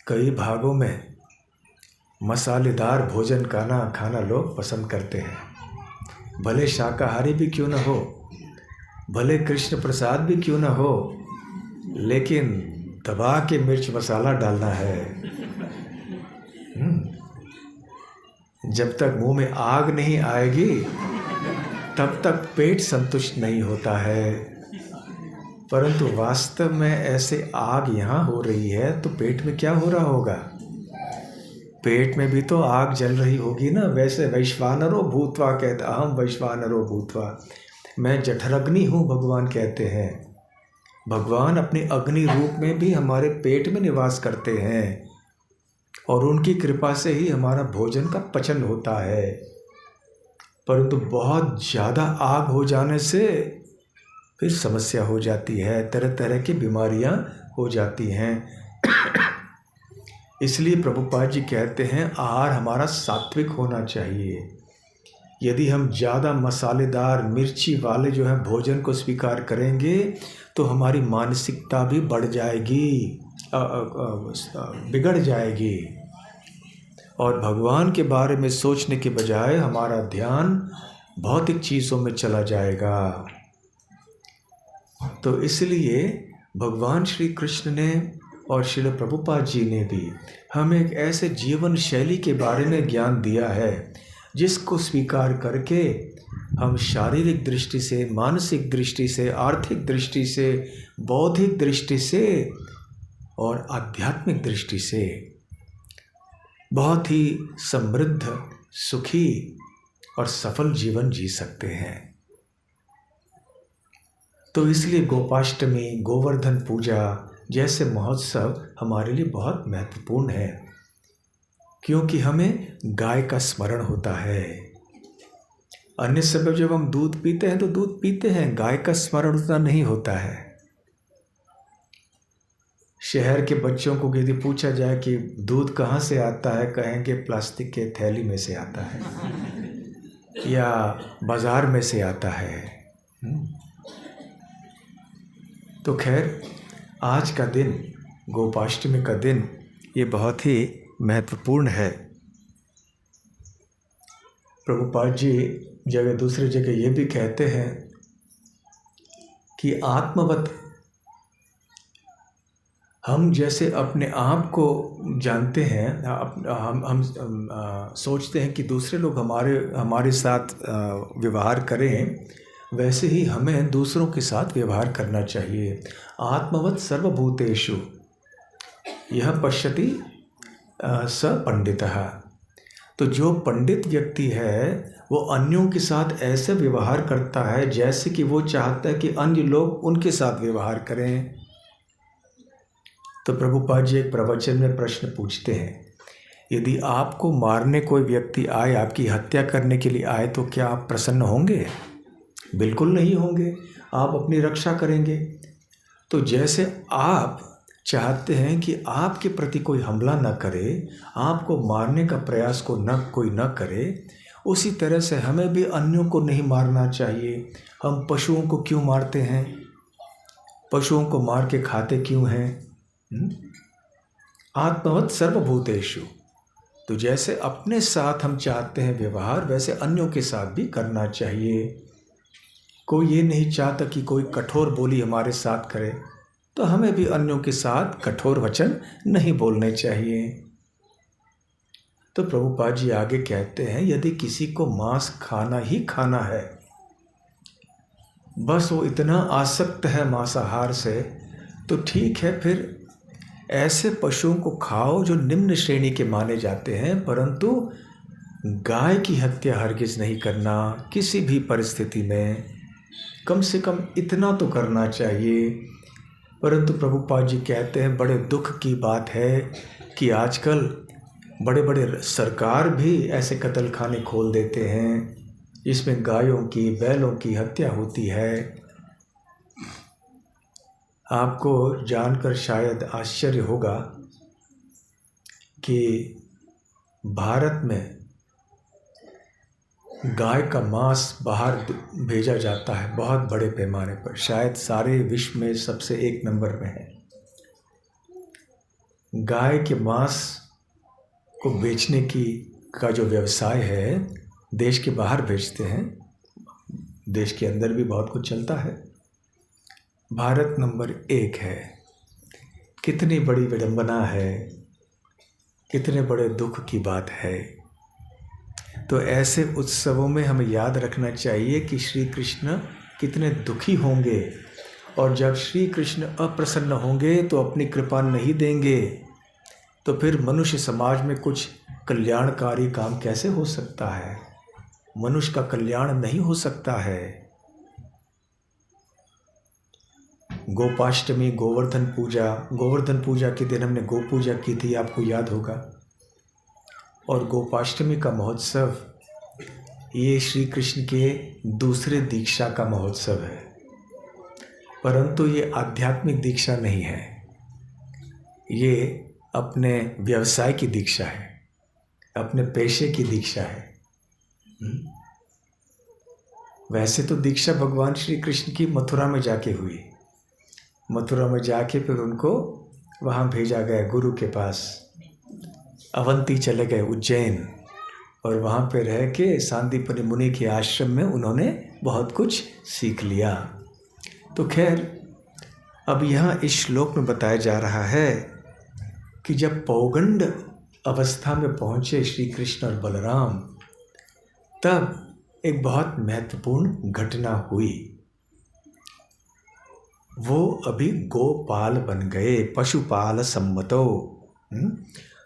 कई भागों में मसालेदार भोजन खाना लोग पसंद करते हैं, भले शाकाहारी भी क्यों न हो, भले कृष्ण प्रसाद भी क्यों न हो, लेकिन दबा के मिर्च मसाला डालना है। जब तक मुंह में आग नहीं आएगी तब तक पेट संतुष्ट नहीं होता है। परंतु वास्तव में ऐसे आग यहाँ हो रही है तो पेट में क्या हो रहा होगा? पेट में भी तो आग जल रही होगी ना। वैसे वैश्वानरो भूत्वा कहते, अहम वैश्वानरो भूत्वा, मैं जठरग्नि हूँ भगवान कहते हैं। भगवान अपने अग्नि रूप में भी हमारे पेट में निवास करते हैं और उनकी कृपा से ही हमारा भोजन का पचन होता है। परंतु बहुत ज़्यादा आग हो जाने से फिर समस्या हो जाती है, तरह तरह की बीमारियां हो जाती हैं। इसलिए प्रभुपाद जी कहते हैं आहार हमारा सात्विक होना चाहिए। यदि हम ज़्यादा मसालेदार मिर्ची वाले जो है भोजन को स्वीकार करेंगे तो हमारी मानसिकता भी बढ़ जाएगी, बिगड़ जाएगी, और भगवान के बारे में सोचने के बजाय हमारा ध्यान भौतिक चीज़ों में चला जाएगा। तो इसलिए भगवान श्री कृष्ण ने और श्रील प्रभुपाद जी ने भी हमें एक ऐसे जीवन शैली के बारे में ज्ञान दिया है जिसको स्वीकार करके हम शारीरिक दृष्टि से, मानसिक दृष्टि से, आर्थिक दृष्टि से, बौद्धिक दृष्टि से और आध्यात्मिक दृष्टि से बहुत ही समृद्ध, सुखी और सफल जीवन जी सकते हैं। तो इसलिए गोपाष्टमी, गोवर्धन पूजा जैसे महोत्सव हमारे लिए बहुत महत्वपूर्ण है, क्योंकि हमें गाय का स्मरण होता है। अन्य समय जब हम दूध पीते हैं तो दूध पीते हैं, गाय का स्मरण उतना नहीं होता है। शहर के बच्चों को यदि पूछा जाए कि दूध कहाँ से आता है, कहेंगे प्लास्टिक के थैली में से आता है या बाजार में से आता है। तो खैर, आज का दिन, गोपाष्टमी का दिन, ये बहुत ही महत्वपूर्ण है। प्रभुपाद जी दूसरी जगह ये भी कहते हैं कि आत्मवत हम जैसे अपने आप को जानते हैं, हम सोचते हैं कि दूसरे लोग हमारे साथ व्यवहार करें, वैसे ही हमें दूसरों के साथ व्यवहार करना चाहिए। आत्मवत् सर्वभूतेषु यह पश्यति स पंडितः। तो जो पंडित व्यक्ति है वो अन्यों के साथ ऐसे व्यवहार करता है जैसे कि वो चाहता है कि अन्य लोग उनके साथ व्यवहार करें। तो प्रभुपाद जी एक प्रवचन में प्रश्न पूछते हैं, यदि आपको मारने कोई व्यक्ति आए, आपकी हत्या करने के लिए आए, तो क्या आप प्रसन्न होंगे? बिल्कुल नहीं होंगे, आप अपनी रक्षा करेंगे। तो जैसे आप चाहते हैं कि आपके प्रति कोई हमला न करे, आपको मारने का प्रयास को कोई न करे, उसी तरह से हमें भी अन्यों को नहीं मारना चाहिए। हम पशुओं को क्यों मारते हैं? पशुओं को मार के खाते क्यों हैं? आत्मवत् सर्वभूतेषु। तो जैसे अपने साथ हम चाहते हैं व्यवहार, वैसे अन्यों के साथ भी करना चाहिए। कोई ये नहीं चाहता कि कोई कठोर बोली हमारे साथ करे, तो हमें भी अन्यों के साथ कठोर वचन नहीं बोलने चाहिए। तो प्रभुपाद जी आगे कहते हैं, यदि किसी को मांस खाना ही खाना है, बस वो इतना आसक्त है मांसाहार से, तो ठीक है, फिर ऐसे पशुओं को खाओ जो निम्न श्रेणी के माने जाते हैं, परंतु गाय की हत्या हरगिज नहीं करना किसी भी परिस्थिति में। कम से कम इतना तो करना चाहिए। परंतु प्रभुपाद जी कहते हैं, बड़े दुख की बात है कि आजकल बड़े बड़े सरकार भी ऐसे कत्ल खाने खोल देते हैं जिसमें गायों की, बैलों की हत्या होती है। आपको जानकर शायद आश्चर्य होगा कि भारत में गाय का मांस बाहर भेजा जाता है बहुत बड़े पैमाने पर, शायद सारे विश्व में सबसे 1 नंबर में है। गाय के मांस को बेचने का जो व्यवसाय है, देश के बाहर बेचते हैं, देश के अंदर भी बहुत कुछ चलता है। भारत नंबर 1 है। कितनी बड़ी विडंबना है, कितने बड़े दुख की बात है। तो ऐसे उत्सवों में हमें याद रखना चाहिए कि श्री कृष्ण कितने दुखी होंगे, और जब श्री कृष्ण अप्रसन्न होंगे तो अपनी कृपा नहीं देंगे, तो फिर मनुष्य समाज में कुछ कल्याणकारी काम कैसे हो सकता है? मनुष्य का कल्याण नहीं हो सकता है। गोपाष्टमी, गोवर्धन पूजा के दिन हमने गो पूजा की थी, आपको याद होगा। और गोपाष्टमी का महोत्सव ये श्री कृष्ण के दूसरे दीक्षा का महोत्सव है, परंतु ये आध्यात्मिक दीक्षा नहीं है, ये अपने व्यवसाय की दीक्षा है, अपने पेशे की दीक्षा है। वैसे तो दीक्षा भगवान श्री कृष्ण की मथुरा में जाके हुई। मथुरा में जाके फिर उनको वहाँ भेजा गया गुरु के पास। अवंती चले गए, उज्जैन, और वहाँ पे रह के सांदीपनि मुनि के आश्रम में उन्होंने बहुत कुछ सीख लिया। तो खैर, अब यहाँ इस श्लोक में बताया जा रहा है कि जब पौगंड अवस्था में पहुँचे श्री कृष्ण और बलराम, तब एक बहुत महत्वपूर्ण घटना हुई। वो अभी गोपाल बन गए, पशुपाल सम्मतो।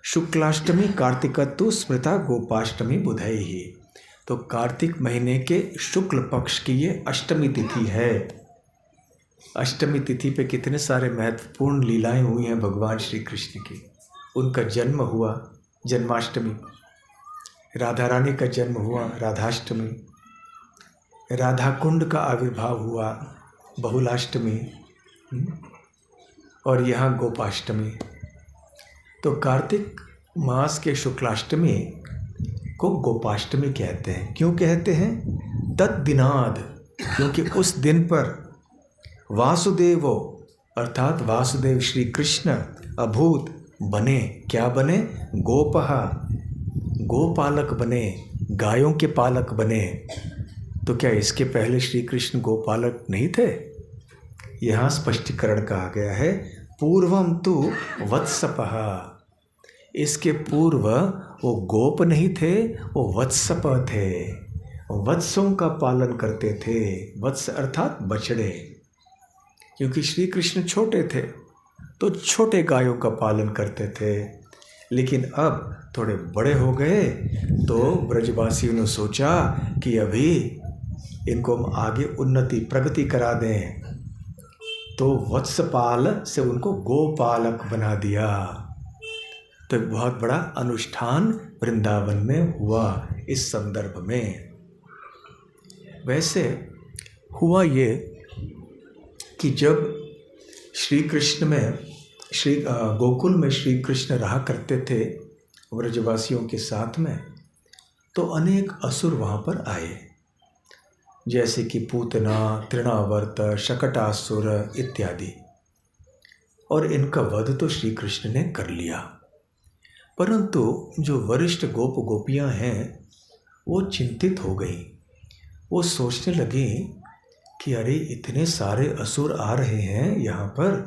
शुक्लाष्टमी कार्तिकत्तु स्मृता गोपाष्टमी बुधैहि। तो कार्तिक महीने के शुक्ल पक्ष की ये अष्टमी तिथि है। अष्टमी तिथि पे कितने सारे महत्वपूर्ण लीलाएं हुई हैं भगवान श्री कृष्ण की। उनका जन्म हुआ जन्माष्टमी, राधा रानी का जन्म हुआ राधाष्टमी, राधा कुंड का आविर्भाव हुआ बहुलाष्टमी, और यहाँ गोपाष्टमी। तो कार्तिक मास के शुक्लाष्टमी को गोपाष्टमी कहते हैं। क्यों कहते हैं? तद्दिनाद, क्योंकि उस दिन पर वासुदेवो अर्थात वासुदेव श्री कृष्ण अभूत बने। क्या बने? गोपः, गोपालक बने, गायों के पालक बने। तो क्या इसके पहले श्री कृष्ण गोपालक नहीं थे? यहाँ स्पष्टीकरण कहा गया है, पूर्वम तु वत्सपः, इसके पूर्व वो गोप नहीं थे, वो वत्सप थे, वत्सों का पालन करते थे। वत्स अर्थात बछड़े, क्योंकि श्री कृष्ण छोटे थे तो छोटे गायों का पालन करते थे। लेकिन अब थोड़े बड़े हो गए तो ब्रजवासियों ने सोचा कि अभी इनको हम आगे उन्नति प्रगति करा दें, तो वत्सपाल से उनको गोपालक बना दिया। तो एक बहुत बड़ा अनुष्ठान वृंदावन में हुआ इस संदर्भ में। वैसे हुआ ये कि जब श्री कृष्ण में गोकुल में श्री कृष्ण रहा करते थे व्रजवासियों के साथ में, तो अनेक असुर वहाँ पर आए, जैसे कि पूतना, तृणावर्त, शकटासुर इत्यादि, और इनका वध तो श्री कृष्ण ने कर लिया। परंतु जो वरिष्ठ गोप गोपियाँ हैं वो चिंतित हो गई। वो सोचने लगी कि अरे इतने सारे असुर आ रहे हैं यहाँ पर,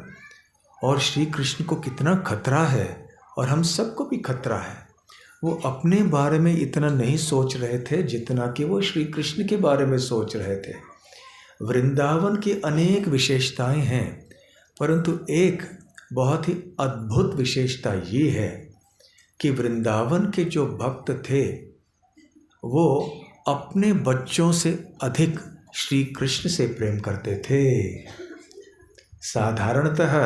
और श्री कृष्ण को कितना खतरा है और हम सबको भी खतरा है। वो अपने बारे में इतना नहीं सोच रहे थे जितना कि वो श्री कृष्ण के बारे में सोच रहे थे। वृंदावन की अनेक विशेषताएं हैं, परंतु एक बहुत ही अद्भुत विशेषता ये है कि वृंदावन के जो भक्त थे वो अपने बच्चों से अधिक श्री कृष्ण से प्रेम करते थे। साधारणतः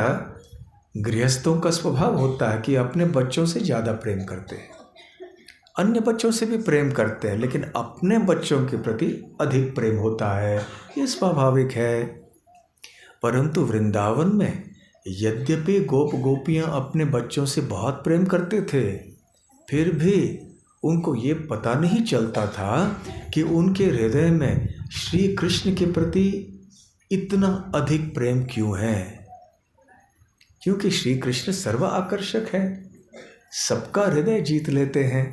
गृहस्थों का स्वभाव होता है कि अपने बच्चों से ज़्यादा प्रेम करते हैं, अन्य बच्चों से भी प्रेम करते हैं, लेकिन अपने बच्चों के प्रति अधिक प्रेम होता है, ये स्वाभाविक है। परंतु वृंदावन में यद्यपि गोप गोपियाँ अपने बच्चों से बहुत प्रेम करते थे, फिर भी उनको ये पता नहीं चलता था कि उनके हृदय में श्री कृष्ण के प्रति इतना अधिक प्रेम क्यों है। क्योंकि श्री कृष्ण सर्व आकर्षक है, सबका हृदय जीत लेते हैं,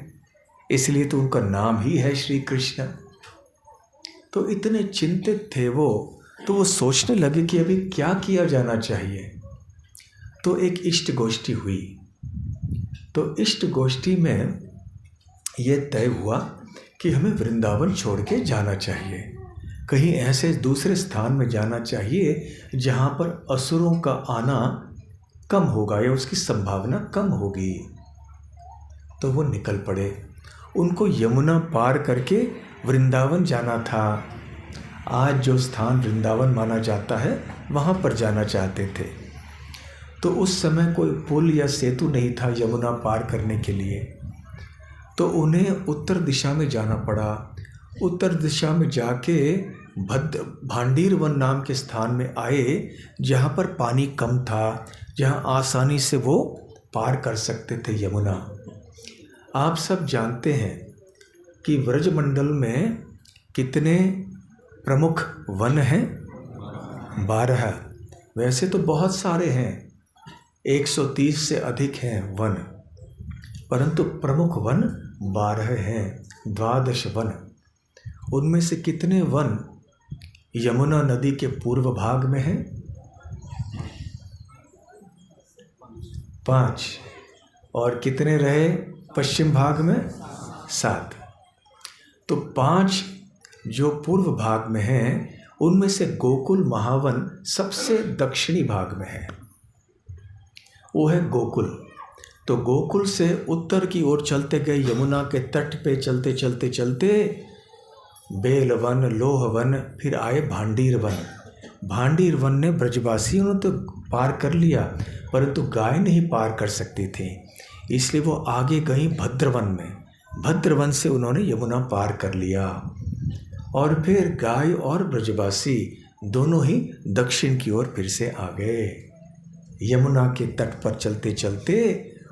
इसलिए तो उनका नाम ही है श्री कृष्ण। तो इतने चिंतित थे वो, तो वो सोचने लगे कि अभी क्या किया जाना चाहिए। तो एक इष्ट गोष्ठी हुई। तो इष्ट गोष्ठी में ये तय हुआ कि हमें वृंदावन छोड़ के जाना चाहिए, कहीं ऐसे दूसरे स्थान में जाना चाहिए जहाँ पर असुरों का आना कम होगा या उसकी संभावना कम होगी। तो वो निकल पड़े। उनको यमुना पार करके वृंदावन जाना था। आज जो स्थान वृंदावन माना जाता है वहाँ पर जाना चाहते थे। तो उस समय कोई पुल या सेतु नहीं था यमुना पार करने के लिए, तो उन्हें उत्तर दिशा में जाना पड़ा। उत्तर दिशा में जाके भांडीर वन नाम के स्थान में आए, जहाँ पर पानी कम था, जहाँ आसानी से वो पार कर सकते थे यमुना। आप सब जानते हैं कि व्रजमंडल में कितने प्रमुख वन हैं? 12। वैसे तो बहुत सारे हैं, 130 से अधिक हैं वन, परंतु प्रमुख वन 12 हैं, 12 वन। उनमें से कितने वन यमुना नदी के पूर्व भाग में हैं? 5। और कितने रहे पश्चिम भाग में? 7। तो 5 जो पूर्व भाग में हैं, उनमें से गोकुल महावन सबसे दक्षिणी भाग में है, वो है गोकुल। तो गोकुल से उत्तर की ओर चलते गए, यमुना के तट पे चलते चलते चलते बेलवन, लोहवन, फिर आए भांडीर वन। भांडीर वन ने ब्रजवासियों ने तो पार कर लिया, परंतु गाय नहीं पार कर सकती थी, इसलिए वो आगे गई भद्रवन में। भद्रवन से उन्होंने यमुना पार कर लिया, और फिर गाय और ब्रजवासी दोनों ही दक्षिण की ओर फिर से आ गए, यमुना के तट पर चलते चलते,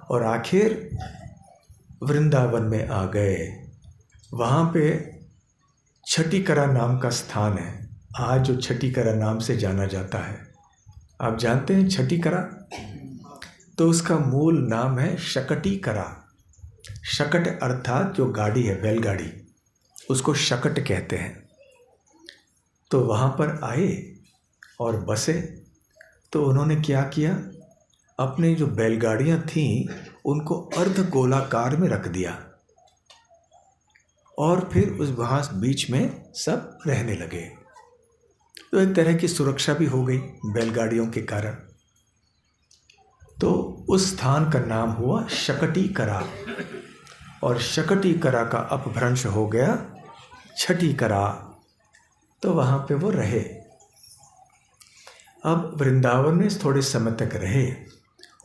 और आखिर वृंदावन में आ गए। वहाँ पे छठीकरा नाम का स्थान है, आज जो छठीकरा नाम से जाना जाता है। आप जानते हैं छठीकरा? तो उसका मूल नाम है शकटीकरा। शकट अर्थात जो गाड़ी है, बैलगाड़ी, उसको शकट कहते हैं। तो वहाँ पर आए और बसे। तो उन्होंने क्या किया? अपने जो बैलगाड़ियाँ थीं उनको अर्ध गोलाकार में रख दिया और फिर उस वहाँ बीच में सब रहने लगे। तो एक तरह की सुरक्षा भी हो गई बैलगाड़ियों के कारण। तो उस स्थान का नाम हुआ शकटीकरा और शकटीकरा का अपभ्रंश हो गया छठीकरा। तो वहाँ पे वो रहे। अब वृंदावन में थोड़े समय तक रहे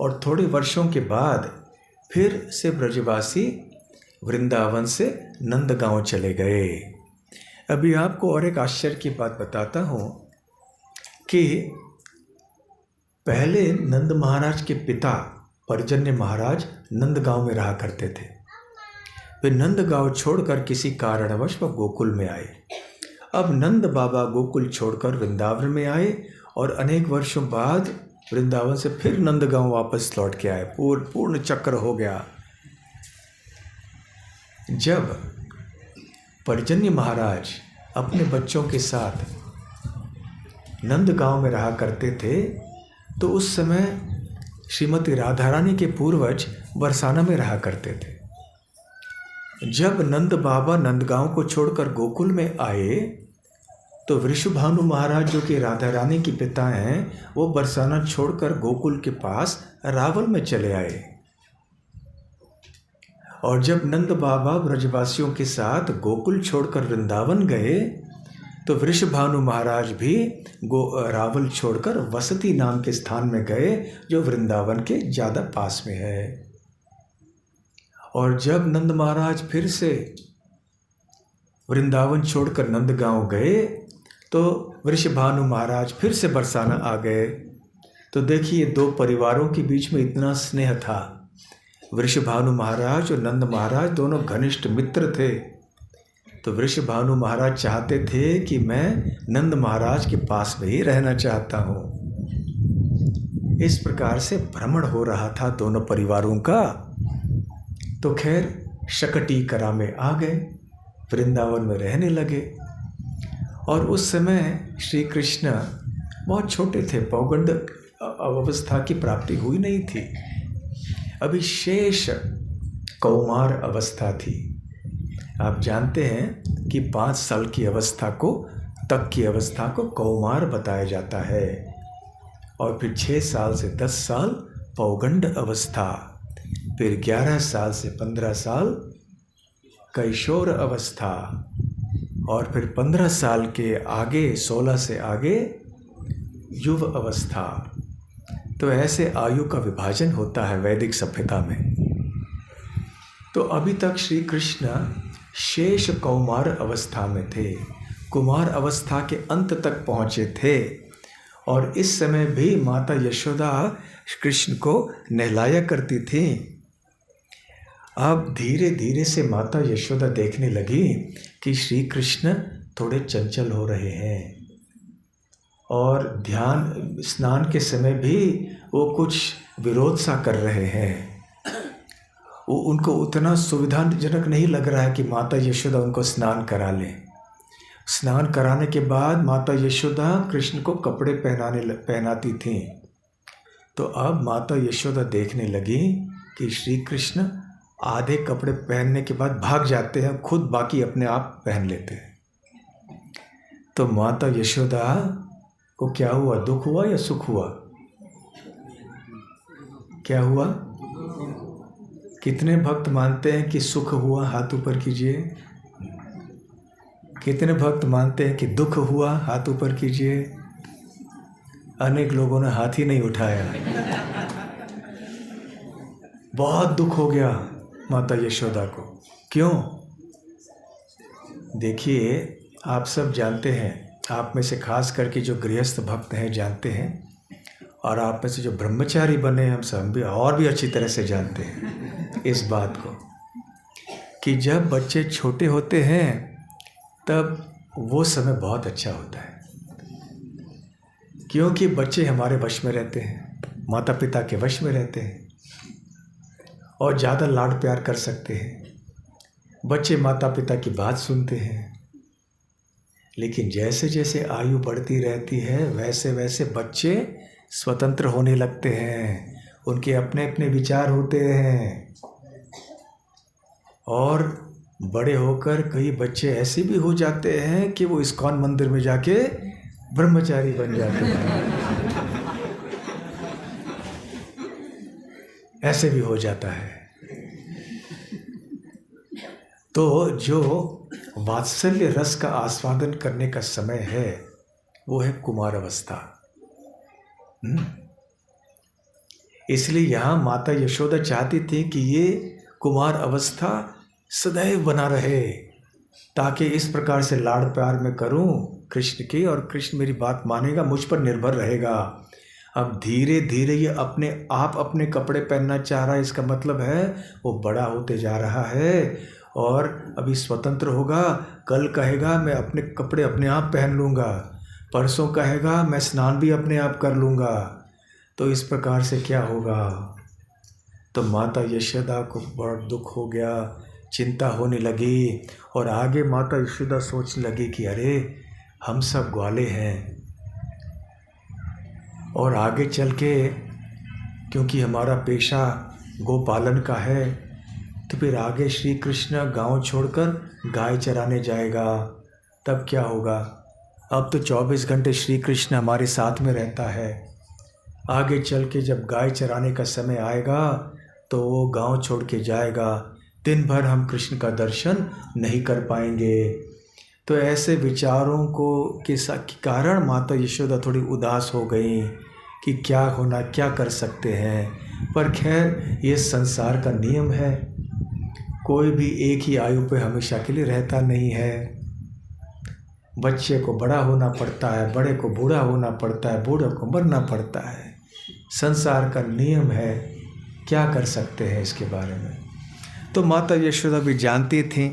और थोड़े वर्षों के बाद फिर से ब्रजवासी वृंदावन से नंदगांव चले गए। अभी आपको और एक आश्चर्य की बात बताता हूँ कि पहले नंद महाराज के पिता पर्जन्य महाराज नंदगांव में रहा करते थे। वे नंदगांव छोड़कर किसी कारणवश वह गोकुल में आए। अब नंद बाबा गोकुल छोड़कर वृंदावन में आए और अनेक वर्षों बाद वृंदावन से फिर नंदगांव वापस लौट के आए। पूर्ण चक्र हो गया। जब पर्जन्य महाराज अपने बच्चों के साथ नंदगांव में रहा करते थे तो उस समय श्रीमती राधा रानी के पूर्वज बरसाना में रहा करते थे। जब नंद बाबा नंदगांव को छोड़कर गोकुल में आए तो वृषभानु महाराज जो कि राधा रानी के पिता हैं वो बरसाना छोड़कर गोकुल के पास रावल में चले आए। और जब नंद बाबा ब्रजवासियों के साथ गोकुल छोड़कर वृंदावन गए तो वृषभानु महाराज भी रावल छोड़कर वसती नाम के स्थान में गए जो वृंदावन के ज़्यादा पास में है। और जब नंद महाराज फिर से वृंदावन छोड़कर नंदगांव गए तो वृषभानु महाराज फिर से बरसाना आ गए। तो देखिए दो परिवारों के बीच में इतना स्नेह था। वृषभानु महाराज और नंद महाराज दोनों घनिष्ठ मित्र थे। तो वृषभानु महाराज चाहते थे कि मैं नंद महाराज के पास में ही रहना चाहता हूँ। इस प्रकार से भ्रमण हो रहा था दोनों परिवारों का। तो खैर शकटीकरा में आ गए, वृंदावन में रहने लगे। और उस समय श्री कृष्ण बहुत छोटे थे, पौगंड अवस्था की प्राप्ति हुई नहीं थी, अभी शेष कौमार अवस्था थी। आप जानते हैं कि 5 साल की अवस्था तक की अवस्था को कौमार बताया जाता है और फिर 6 साल से 10 साल पौगंड अवस्था, फिर 11 साल से 15 साल कैशोर अवस्था और फिर 15 साल के आगे 16 से आगे युव अवस्था। तो ऐसे आयु का विभाजन होता है वैदिक सभ्यता में। तो अभी तक श्री कृष्ण शेष कौमार अवस्था में थे, कुमार अवस्था के अंत तक पहुँचे थे। और इस समय भी माता यशोदा कृष्ण को नहलाया करती थी। अब धीरे धीरे से माता यशोदा देखने लगी कि श्री कृष्ण थोड़े चंचल हो रहे हैं और ध्यान स्नान के समय भी वो कुछ विरोध सा कर रहे हैं। वो उनको उतना सुविधाजनक नहीं लग रहा है कि माता यशोदा उनको स्नान करा लें। स्नान कराने के बाद माता यशोदा कृष्ण को कपड़े पहनाती थीं। तो अब माता यशोदा देखने लगी कि श्री कृष्ण आधे कपड़े पहनने के बाद भाग जाते हैं, खुद बाकी अपने आप पहन लेते हैं। तो माता यशोदा को क्या हुआ, दुख हुआ या सुख हुआ? क्या हुआ? कितने भक्त मानते हैं कि सुख हुआ? हाथ ऊपर कीजिए। कितने भक्त मानते हैं कि दुख हुआ? हाथ ऊपर कीजिए। अनेक लोगों ने हाथ ही नहीं उठाया। बहुत दुख हो गया माता यशोदा को। क्यों? देखिए, आप सब जानते हैं, आप में से खास करके जो गृहस्थ भक्त हैं जानते हैं, और आप में से जो ब्रह्मचारी बने हम सब भी और भी अच्छी तरह से जानते हैं इस बात को कि जब बच्चे छोटे होते हैं तब वो समय बहुत अच्छा होता है, क्योंकि बच्चे हमारे वश में रहते हैं, माता पिता के वश में रहते हैं और ज़्यादा लाड प्यार कर सकते हैं। बच्चे माता पिता की बात सुनते हैं। लेकिन जैसे जैसे आयु बढ़ती रहती है वैसे वैसे बच्चे स्वतंत्र होने लगते हैं। उनके अपने अपने विचार होते हैं। और बड़े होकर कई बच्चे ऐसे भी हो जाते हैं कि वो इस्कॉन मंदिर में जाके ब्रह्मचारी बन जाते हैं। ऐसे भी हो जाता है। तो जो वात्सल्य रस का आस्वादन करने का समय है वो है कुमार अवस्था। इसलिए यहाँ माता यशोदा चाहती थी कि ये कुमार अवस्था सदैव बना रहे, ताकि इस प्रकार से लाड़ प्यार में करूं कृष्ण की, और कृष्ण मेरी बात मानेगा, मुझ पर निर्भर रहेगा। अब धीरे धीरे ये अपने आप अपने कपड़े पहनना चाह रहा है। इसका मतलब है वो बड़ा होते जा रहा है और अभी स्वतंत्र होगा। कल कहेगा मैं अपने कपड़े अपने आप पहन लूँगा, परसों कहेगा मैं स्नान भी अपने आप कर लूँगा। तो इस प्रकार से क्या होगा? तो माता यशोदा को बड़ा दुख हो गया, चिंता होने लगी। और आगे माता यशोदा सोचने लगी कि अरे हम सब ग्वाले हैं, और आगे चल के क्योंकि हमारा पेशा गोपालन का है, तो फिर आगे श्री कृष्ण गांव छोड़कर गाय चराने जाएगा, तब क्या होगा? अब तो 24 घंटे श्री कृष्ण हमारे साथ में रहता है। आगे चल के जब गाय चराने का समय आएगा तो वो गांव छोड़ के जाएगा, दिन भर हम कृष्ण का दर्शन नहीं कर पाएंगे। तो ऐसे विचारों के कारण माता यशोदा थोड़ी उदास हो गई कि क्या होना, क्या कर सकते हैं। पर खैर ये संसार का नियम है, कोई भी एक ही आयु पे हमेशा के लिए रहता नहीं है। बच्चे को बड़ा होना पड़ता है, बड़े को बूढ़ा होना पड़ता है, बूढ़े को मरना पड़ता है। संसार का नियम है, क्या कर सकते हैं इसके बारे में। तो माता यशोदा भी जानती थी।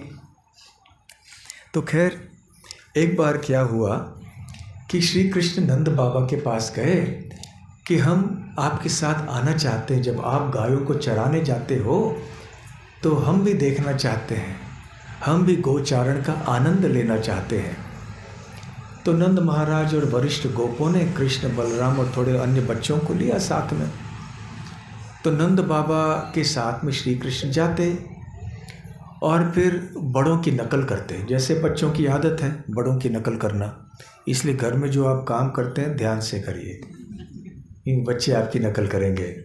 तो खैर एक बार क्या हुआ कि श्री कृष्ण नंद बाबा के पास गए कि हम आपके साथ आना चाहते हैं, जब आप गायों को चराने जाते हो तो हम भी देखना चाहते हैं, हम भी गोचारण का आनंद लेना चाहते हैं। तो नंद महाराज और वरिष्ठ गोपों ने कृष्ण, बलराम और थोड़े अन्य बच्चों को लिया साथ में। तो नंद बाबा के साथ में श्री कृष्ण जाते और फिर बड़ों की नकल करते, जैसे बच्चों की आदत है बड़ों की नकल करना। इसलिए घर में जो आप काम करते हैं ध्यान से करिए, इन बच्चे आपकी नकल करेंगे।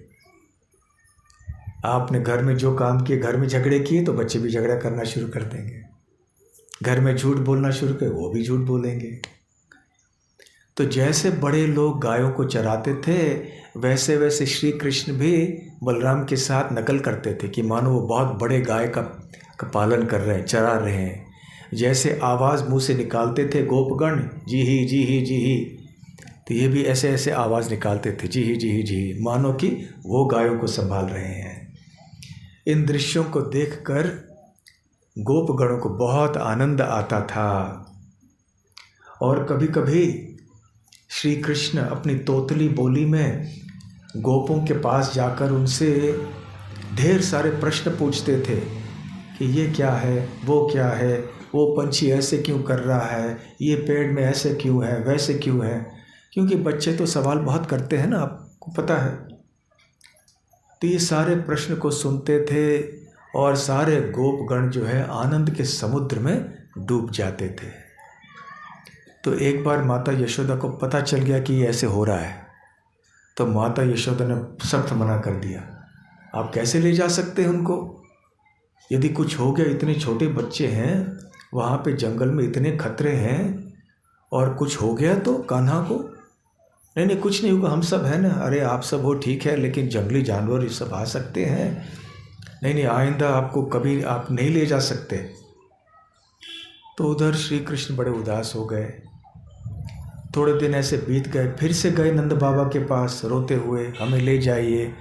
आपने घर में जो काम किए, घर में झगड़े किए तो बच्चे भी झगड़ा करना शुरू कर देंगे। घर में झूठ बोलना शुरू किए, वो भी झूठ बोलेंगे। तो जैसे बड़े लोग गायों को चराते थे, वैसे वैसे श्री कृष्ण भी बलराम के साथ नकल करते थे कि मानो वो बहुत बड़े गाय का पालन कर रहे हैं, चरा रहे हैं। जैसे आवाज़ मुंह से निकालते थे गोपगण, जी ही जी ही जी ही, तो ये भी ऐसे ऐसे आवाज़ निकालते थे, जी ही जी ही जी ही, मानो कि वो गायों को संभाल रहे हैं। इन दृश्यों को देखकर गोपगणों को बहुत आनंद आता था। और कभी कभी श्री कृष्ण अपनी तोतली बोली में गोपों के पास जाकर उनसे ढेर सारे प्रश्न पूछते थे कि ये क्या है, वो क्या है, वो पंछी ऐसे क्यों कर रहा है, ये पेड़ में ऐसे क्यों है, वैसे क्यों है। क्योंकि बच्चे तो सवाल बहुत करते हैं ना, आपको पता है। तो ये सारे प्रश्न को सुनते थे और सारे गोपगण जो है आनंद के समुद्र में डूब जाते थे। तो एक बार माता यशोदा को पता चल गया कि ये ऐसे हो रहा है, तो माता यशोदा ने सख्त मना कर दिया, आप कैसे ले जा सकते हैं उनको, यदि कुछ हो गया, इतने छोटे बच्चे हैं, वहाँ पे जंगल में इतने खतरे हैं, और कुछ हो गया तो कान्हा को, नहीं नहीं कुछ नहीं होगा, हम सब हैं ना, अरे आप सब हो ठीक है, लेकिन जंगली जानवर ये सब आ सकते हैं, नहीं नहीं आइंदा आपको कभी आप नहीं ले जा सकते। तो उधर श्री कृष्ण बड़े उदास हो गए। थोड़े दिन ऐसे बीत गए, फिर से गए नंद बाबा के पास रोते हुए, हमें ले जाइए।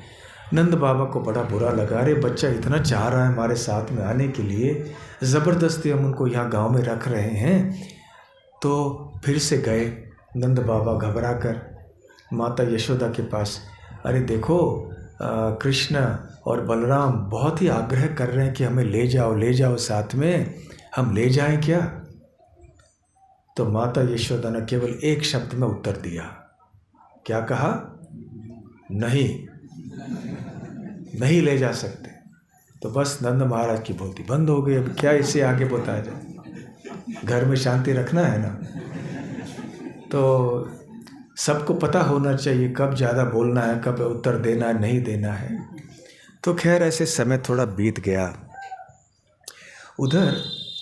नंद बाबा को बड़ा बुरा लगा, अरे बच्चा इतना चाह रहा है हमारे साथ में आने के लिए, ज़बरदस्ती हम उनको यहाँ गांव में रख रहे हैं। तो फिर से गए नंद बाबा घबरा कर माता यशोदा के पास, अरे देखो कृष्ण और बलराम बहुत ही आग्रह कर रहे हैं कि हमें ले जाओ साथ में, हम ले जाएं क्या। तो माता यशोदा ने केवल एक शब्द में उत्तर दिया, क्या कहा? नहीं। नहीं ले जा सकते। तो बस नंद महाराज की बोलती बंद हो गई। अब क्या इससे आगे बताया जाए, घर में शांति रखना है ना। तो सबको पता होना चाहिए कब ज़्यादा बोलना है, कब उत्तर देना है, नहीं देना है। तो खैर ऐसे समय थोड़ा बीत गया। उधर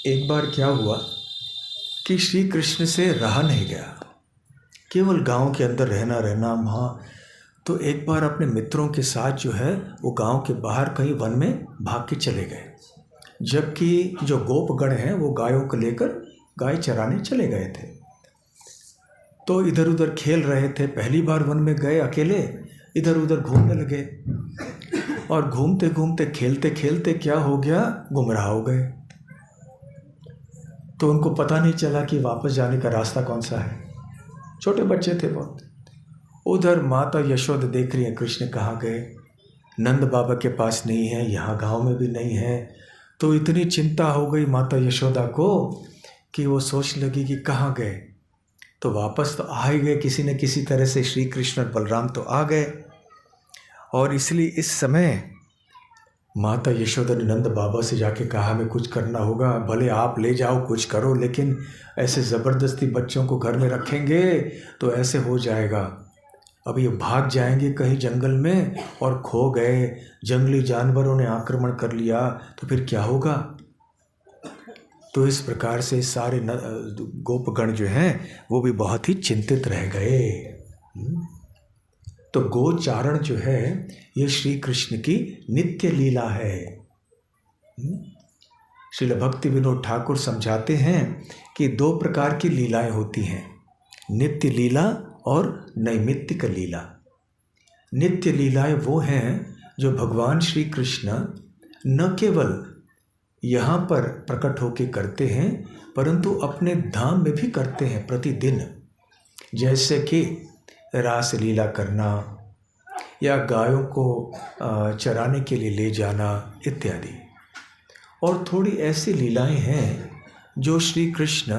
एक बार क्या हुआ कि श्री कृष्ण से रहा नहीं गया, केवल गांव के अंदर रहना वहाँ। तो एक बार अपने मित्रों के साथ जो है वो गांव के बाहर कहीं वन में भाग के चले गए, जबकि जो गोपगण हैं वो गायों को लेकर गाय चराने चले गए थे। तो इधर उधर खेल रहे थे। पहली बार वन में गए अकेले, इधर उधर घूमने लगे और घूमते घूमते खेलते खेलते क्या हो गया, गुमराह हो गए। तो उनको पता नहीं चला कि वापस जाने का रास्ता कौन सा है। छोटे बच्चे थे बहुत। उधर माता यशोदा देख रही है कृष्ण कहाँ गए। नंद बाबा के पास नहीं है, यहाँ गांव में भी नहीं है। तो इतनी चिंता हो गई माता यशोदा को कि वो सोच लगी कि कहाँ गए। तो वापस तो आ ही गए किसी न किसी तरह से, श्री कृष्ण और बलराम तो आ गए। और इसलिए इस समय माता यशोदा ने नंद बाबा से जाके कहा हमें कुछ करना होगा, भले आप ले जाओ कुछ करो, लेकिन ऐसे ज़बरदस्ती बच्चों को घर में रखेंगे तो ऐसे हो जाएगा। अब ये भाग जाएंगे कहीं जंगल में और खो गए, जंगली जानवरों ने आक्रमण कर लिया तो फिर क्या होगा। तो इस प्रकार से सारे गोपगण जो हैं वो भी बहुत ही चिंतित रह गए। तो गोचारण जो है ये श्री कृष्ण की नित्य लीला है। श्रील भक्ति विनोद ठाकुर समझाते हैं कि दो प्रकार की लीलाएं होती हैं, नित्य लीला और नैमित्तिक लीला। नित्य लीलाएं वो हैं जो भगवान श्री कृष्ण न केवल यहाँ पर प्रकट होकर करते हैं परंतु अपने धाम में भी करते हैं प्रतिदिन, जैसे कि रास लीला करना या गायों को चराने के लिए ले जाना इत्यादि। और थोड़ी ऐसी लीलाएं हैं जो श्री कृष्ण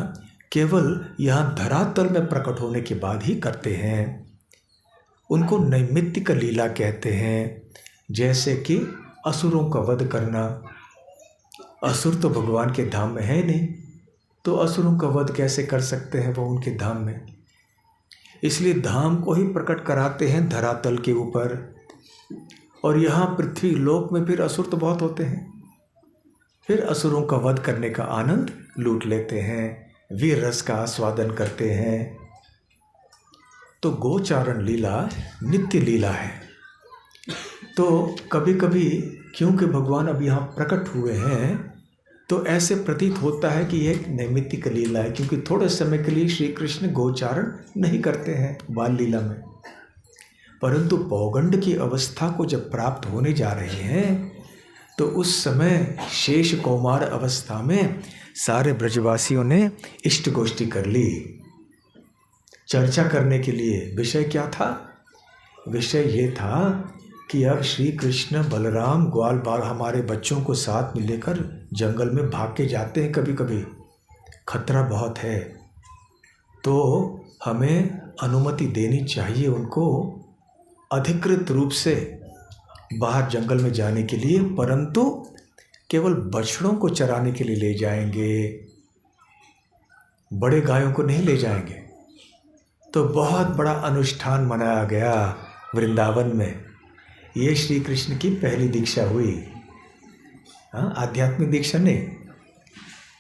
केवल यहाँ धरातल में प्रकट होने के बाद ही करते हैं, उनको नैमित्तिक लीला कहते हैं। जैसे कि असुरों का वध करना। असुर तो भगवान के धाम में है नहीं, तो असुरों का वध कैसे कर सकते हैं वो उनके धाम में। इसलिए धाम को ही प्रकट कराते हैं धरातल के ऊपर। और यहाँ पृथ्वी लोक में फिर असुर तो बहुत होते हैं, फिर असुरों का वध करने का आनंद लूट लेते हैं, वीर रस का आस्वादन करते हैं। तो गोचारण लीला नित्य लीला है। तो कभी कभी क्योंकि भगवान अब यहाँ प्रकट हुए हैं तो ऐसे प्रतीत होता है कि यह नैमित्तिक लीला है, क्योंकि थोड़े समय के लिए श्री कृष्ण गोचारण नहीं करते हैं बाल लीला में। परंतु पौगंड की अवस्था को जब प्राप्त होने जा रहे हैं तो उस समय शेष कौमार अवस्था में सारे ब्रजवासियों ने इष्ट गोष्ठी कर ली। चर्चा करने के लिए विषय क्या था? विषय ये था कि अब श्री कृष्ण बलराम ग्वाल बाल हमारे बच्चों को साथ में लेकर जंगल में भाग के जाते हैं, कभी कभी खतरा बहुत है, तो हमें अनुमति देनी चाहिए उनको अधिकृत रूप से बाहर जंगल में जाने के लिए, परंतु केवल बछड़ों को चराने के लिए ले जाएंगे, बड़े गायों को नहीं ले जाएंगे। तो बहुत बड़ा अनुष्ठान मनाया गया वृंदावन में। ये श्री कृष्ण की पहली दीक्षा हुई। आध्यात्मिक दीक्षा नहीं,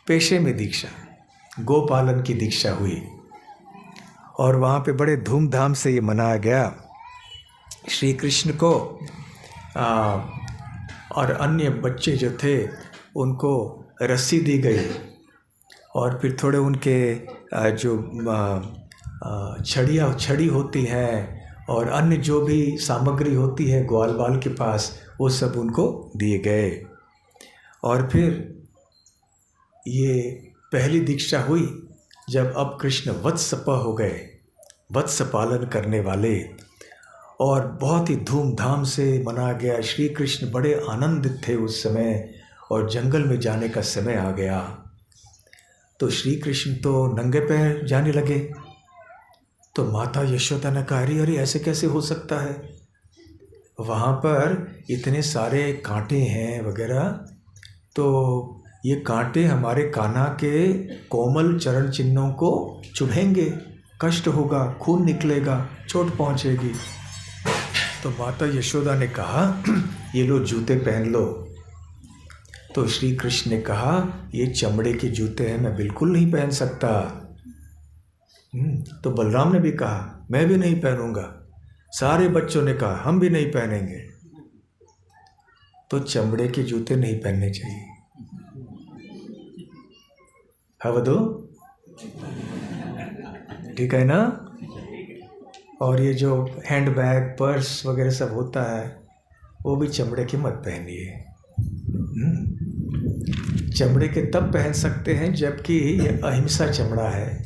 पेशे में दीक्षा, गोपालन की दीक्षा हुई। और वहाँ पे बड़े धूमधाम से ये मनाया गया। श्री कृष्ण को और अन्य बच्चे जो थे उनको रस्सी दी गई और फिर थोड़े उनके जो छड़ी होती है और अन्य जो भी सामग्री होती है ग्वाल बाल के पास, वो सब उनको दिए गए। और फिर ये पहली दीक्षा हुई जब अब कृष्ण वत्सप हो गए, वत्स पालन करने वाले, और बहुत ही धूमधाम से मनाया गया। श्री कृष्ण बड़े आनंदित थे उस समय और जंगल में जाने का समय आ गया। तो श्री कृष्ण तो नंगे पैर जाने लगे। तो माता यशोदा ने कहा अरे अरे ऐसे कैसे हो सकता है, वहाँ पर इतने सारे कांटे हैं वगैरह, तो ये कांटे हमारे कान्हा के कोमल चरण चिन्हों को चुभेंगे, कष्ट होगा, खून निकलेगा, चोट पहुँचेगी। तो माता यशोदा ने कहा ये लो जूते पहन लो। तो श्री कृष्ण ने कहा ये चमड़े के जूते हैं, मैं बिल्कुल नहीं पहन सकता। तो बलराम ने भी कहा मैं भी नहीं पहनूंगा। सारे बच्चों ने कहा हम भी नहीं पहनेंगे। तो चमड़े के जूते नहीं पहनने चाहिए। हवदो ठीक है ना। और ये जो हैंड बैग, पर्स वगैरह सब होता है वो भी चमड़े के मत पहनिए। चमड़े के तब पहन सकते हैं जबकि ये अहिंसा चमड़ा है।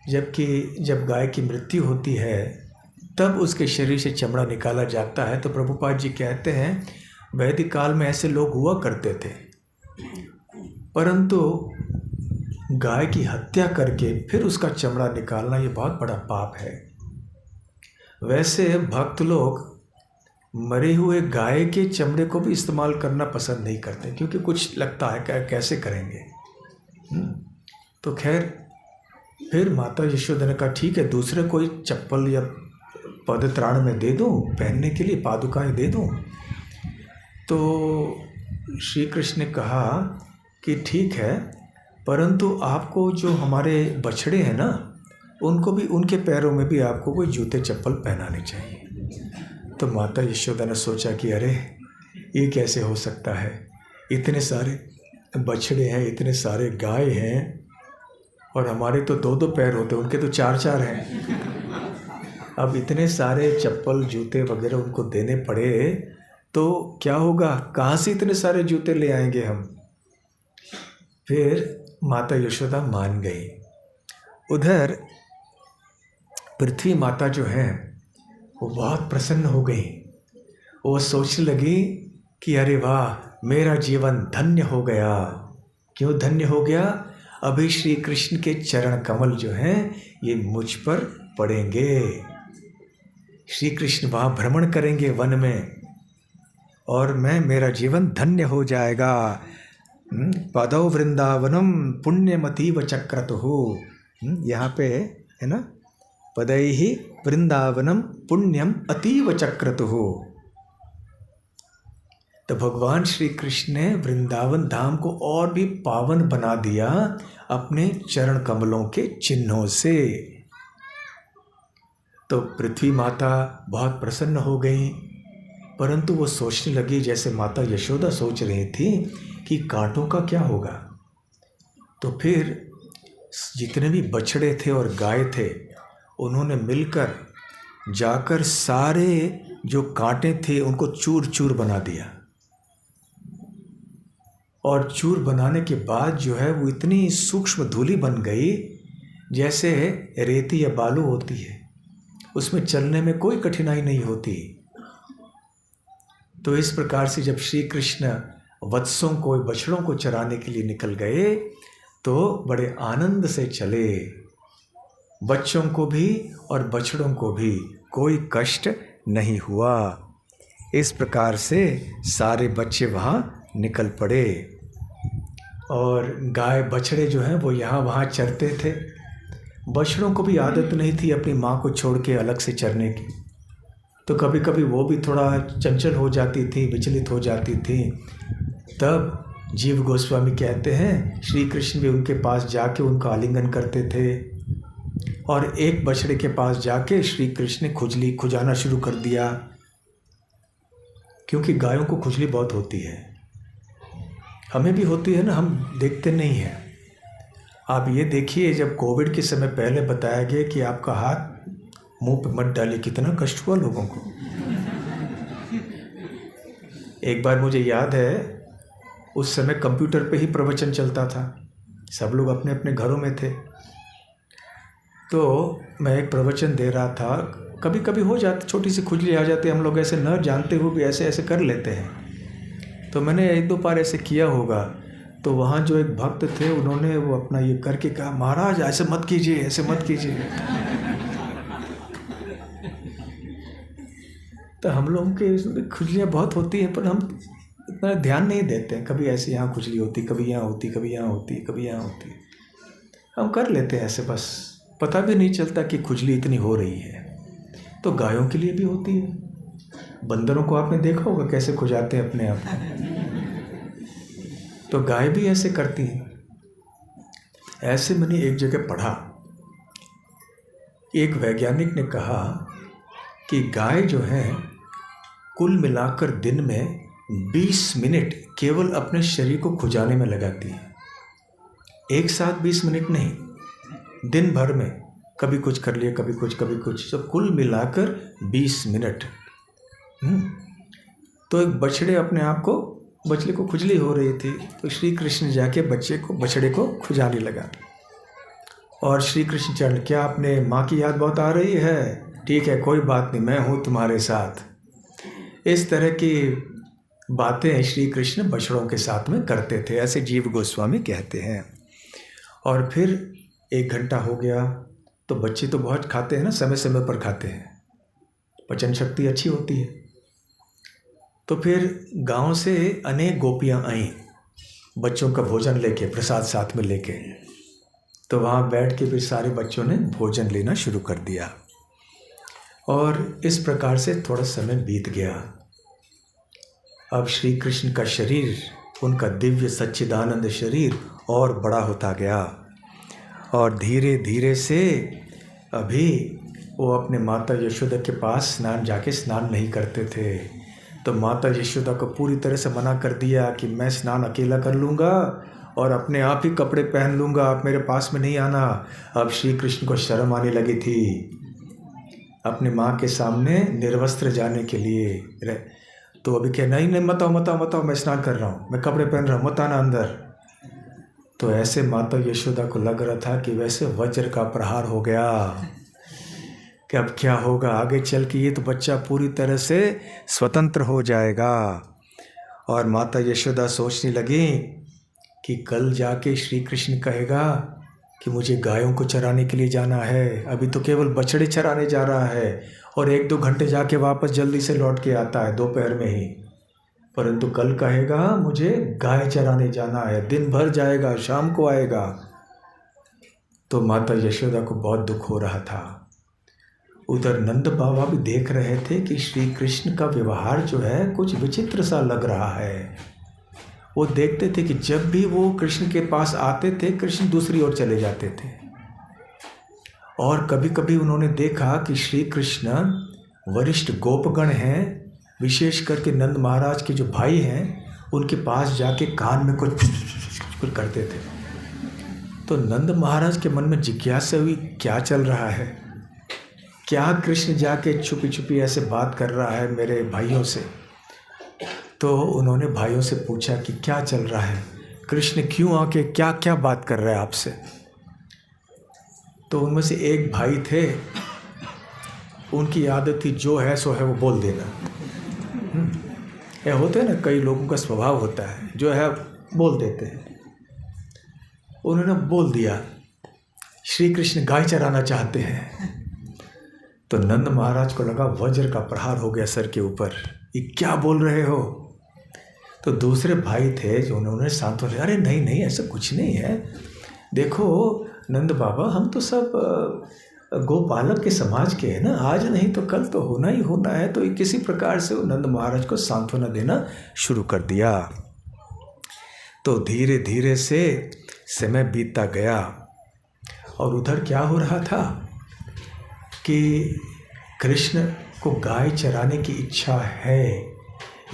जबकि जब गाय की मृत्यु होती है तब उसके शरीर से चमड़ा निकाला जाता है। तो प्रभुपाद जी कहते हैं वैदिक काल में ऐसे लोग हुआ करते थे, परंतु गाय की हत्या करके फिर उसका चमड़ा निकालना ये बहुत बड़ा पाप है। वैसे भक्त लोग मरे हुए गाय के चमड़े को भी इस्तेमाल करना पसंद नहीं करते, क्योंकि कुछ लगता है कैसे करेंगे। तो खैर फिर माता यशोदा ने कहा ठीक है, दूसरे कोई चप्पल या पदत्राण में दे दूँ पहनने के लिए, पादुकाएं दे दूँ। तो श्री कृष्ण ने कहा कि ठीक है, परंतु आपको जो हमारे बछड़े हैं ना उनको भी, उनके पैरों में भी आपको कोई जूते चप्पल पहनाने चाहिए। तो माता यशोदा ने सोचा कि अरे ये कैसे हो सकता है, इतने सारे बछड़े हैं, इतने सारे गाय हैं, और हमारे तो 2-2 पैर होते, उनके तो 4-4 हैं। अब इतने सारे चप्पल जूते वगैरह उनको देने पड़े तो क्या होगा, कहाँ से इतने सारे जूते ले आएंगे हम। फिर माता यशोदा मान गई। उधर पृथ्वी माता जो है वो बहुत प्रसन्न हो गई। वो सोचने लगी कि अरे वाह मेरा जीवन धन्य हो गया। क्यों धन्य हो गया? अभी श्री कृष्ण के चरण कमल जो हैं ये मुझ पर पड़ेंगे। श्री कृष्ण वहाँ भ्रमण करेंगे वन में और मेरा जीवन धन्य हो जाएगा। पदौ वृंदावनम पुण्यमतीव चक्रतुः। यहाँ पे है ना, पदैहि वृंदावनम पुण्यम अतीव चक्रतुः। तो भगवान श्री कृष्ण ने वृंदावन धाम को और भी पावन बना दिया अपने चरण कमलों के चिन्हों से। तो पृथ्वी माता बहुत प्रसन्न हो गई, परंतु वो सोचने लगी जैसे माता यशोदा सोच रही थी कि कांटों का क्या होगा। तो फिर जितने भी बछड़े थे और गाय थे उन्होंने मिलकर जाकर सारे जो कांटे थे उनको चूर चूर बना दिया। और चूर बनाने के बाद जो है वो इतनी सूक्ष्म धूली बन गई जैसे रेती या बालू होती है, उसमें चलने में कोई कठिनाई नहीं होती। तो इस प्रकार से जब श्री कृष्ण वत्सों को, बछड़ों को चराने के लिए निकल गए तो बड़े आनंद से चले। बच्चों को भी और बछड़ों को भी कोई कष्ट नहीं हुआ। इस प्रकार से सारे बच्चे वहाँ निकल पड़े और गाय बछड़े जो हैं वो यहाँ वहाँ चरते थे। बछड़ों को भी आदत नहीं थी अपनी माँ को छोड़ के अलग से चरने की, तो कभी कभी वो भी थोड़ा चंचल हो जाती थी, विचलित हो जाती थी। तब जीव गोस्वामी कहते हैं श्री कृष्ण भी उनके पास जाके उनका आलिंगन करते थे और एक बछड़े के पास जाके श्री कृष्ण ने खुजली खुजाना शुरू कर दिया, क्योंकि गायों को खुजली बहुत होती है। हमें भी होती है ना, हम देखते नहीं हैं। आप ये देखिए जब कोविड के समय पहले बताया गया कि आपका हाथ मुंह पे मत डालिए, कितना कष्ट हुआ लोगों को। एक बार मुझे याद है उस समय कंप्यूटर पे ही प्रवचन चलता था, सब लोग अपने अपने घरों में थे। तो मैं एक प्रवचन दे रहा था, कभी कभी हो जाती छोटी सी खुजली आ जाती है, हम लोग ऐसे न जानते हुए भी ऐसे ऐसे कर लेते हैं। तो मैंने 1-2 बार ऐसे किया होगा। तो वहाँ जो एक भक्त थे उन्होंने वो अपना ये करके कहा महाराज ऐसे मत कीजिए, ऐसे मत कीजिए। तो हम लोगों के खुजलियाँ बहुत होती हैं, पर हम इतना ध्यान नहीं देते हैं। कभी ऐसे यहाँ खुजली होती, कभी यहाँ होती, कभी यहाँ होती, कभी यहाँ होती, हम कर लेते हैं ऐसे, बस पता भी नहीं चलता कि खुजली इतनी हो रही है। तो गायों के लिए भी होती है। बंदरों को आपने देखा होगा कैसे खुजाते हैं अपने आप को, तो गाय भी ऐसे करती हैं। ऐसे मैंने एक जगह पढ़ा, एक वैज्ञानिक ने कहा कि गाय जो है कुल मिलाकर दिन में 20 मिनट केवल अपने शरीर को खुजाने में लगाती है। एक साथ 20 मिनट नहीं, दिन भर में कभी कुछ कर लिया, कभी कुछ, कभी कुछ, तो कुल मिलाकर 20 मिनट। तो एक बछड़े को खुजली हो रही थी, तो श्री कृष्ण जाके बछड़े को खुजाने लगा। और श्री कृष्ण चरण, क्या आपने माँ की याद बहुत आ रही है? ठीक है, कोई बात नहीं, मैं हूँ तुम्हारे साथ। इस तरह की बातें श्री कृष्ण बछड़ों के साथ में करते थे, ऐसे जीव गोस्वामी कहते हैं। और फिर 1 घंटा हो गया, तो बच्चे तो बहुत खाते हैं ना, समय समय पर खाते हैं, पचन शक्ति अच्छी होती है। तो फिर गांव से अनेक गोपियां आईं बच्चों का भोजन लेके, प्रसाद साथ में लेके। तो वहाँ बैठ के फिर सारे बच्चों ने भोजन लेना शुरू कर दिया। और इस प्रकार से थोड़ा समय बीत गया। अब श्री कृष्ण का शरीर, उनका दिव्य सच्चिदानंद शरीर और बड़ा होता गया। और धीरे धीरे से अभी वो अपने माता यशोदा के पास जाके स्नान नहीं करते थे। तो माता यशोदा को पूरी तरह से मना कर दिया कि मैं स्नान अकेला कर लूँगा और अपने आप ही कपड़े पहन लूँगा, आप मेरे पास में नहीं आना। अब श्री कृष्ण को शर्म आने लगी थी अपनी माँ के सामने निर्वस्त्र जाने के लिए। तो अभी क्या, नहीं मत आओ, मैं स्नान कर रहा हूँ, मैं कपड़े पहन रहा हूँ, मत आना अंदर। तो ऐसे माता यशोदा को लग रहा था कि वैसे वज्र का प्रहार हो गया कि अब क्या होगा आगे चल के, ये तो बच्चा पूरी तरह से स्वतंत्र हो जाएगा। और माता यशोदा सोचने लगी कि कल जाके श्री कृष्ण कहेगा कि मुझे गायों को चराने के लिए जाना है, अभी तो केवल बछड़े चराने जा रहा है और 1-2 घंटे जाके वापस जल्दी से लौट के आता है दोपहर में ही। परंतु कल कहेगा मुझे गाय चराने जाना है, दिन भर जाएगा, शाम को आएगा। तो माता यशोदा को बहुत दुख हो रहा था। उधर नंद बाबा भी देख रहे थे कि श्री कृष्ण का व्यवहार जो है कुछ विचित्र सा लग रहा है। वो देखते थे कि जब भी वो कृष्ण के पास आते थे, कृष्ण दूसरी ओर चले जाते थे। और कभी कभी उन्होंने देखा कि श्री कृष्ण वरिष्ठ गोपगण हैं, विशेष करके नंद महाराज के जो भाई हैं, उनके पास जाके कान में कुछ करते थे। तो नंद महाराज के मन में जिज्ञासा हुई, क्या चल रहा है, क्या कृष्ण जाके छुपी छुपी ऐसे बात कर रहा है मेरे भाइयों से। तो उन्होंने भाइयों से पूछा कि क्या चल रहा है, कृष्ण क्यों आके क्या क्या बात कर रहा है आपसे। तो उनमें से एक भाई थे, उनकी आदत थी जो है सो है वो बोल देना। ये होता है ना, कई लोगों का स्वभाव होता है, जो है बोल देते हैं। उन्होंने बोल दिया श्री कृष्ण गाय चराना चाहते हैं। तो नंद महाराज को लगा वज्र का प्रहार हो गया सर के ऊपर, ये क्या बोल रहे हो। तो दूसरे भाई थे जो उन्होंने सांत्वना, अरे नहीं नहीं ऐसा कुछ नहीं है, देखो नंद बाबा हम तो सब गोपालक के समाज के हैं ना, आज नहीं तो कल तो होना ही होना है। तो किसी प्रकार से वो नंद महाराज को सांत्वना देना शुरू कर दिया। तो धीरे धीरे से समय बीतता गया और उधर क्या हो रहा था कि कृष्ण को गाय चराने की इच्छा है,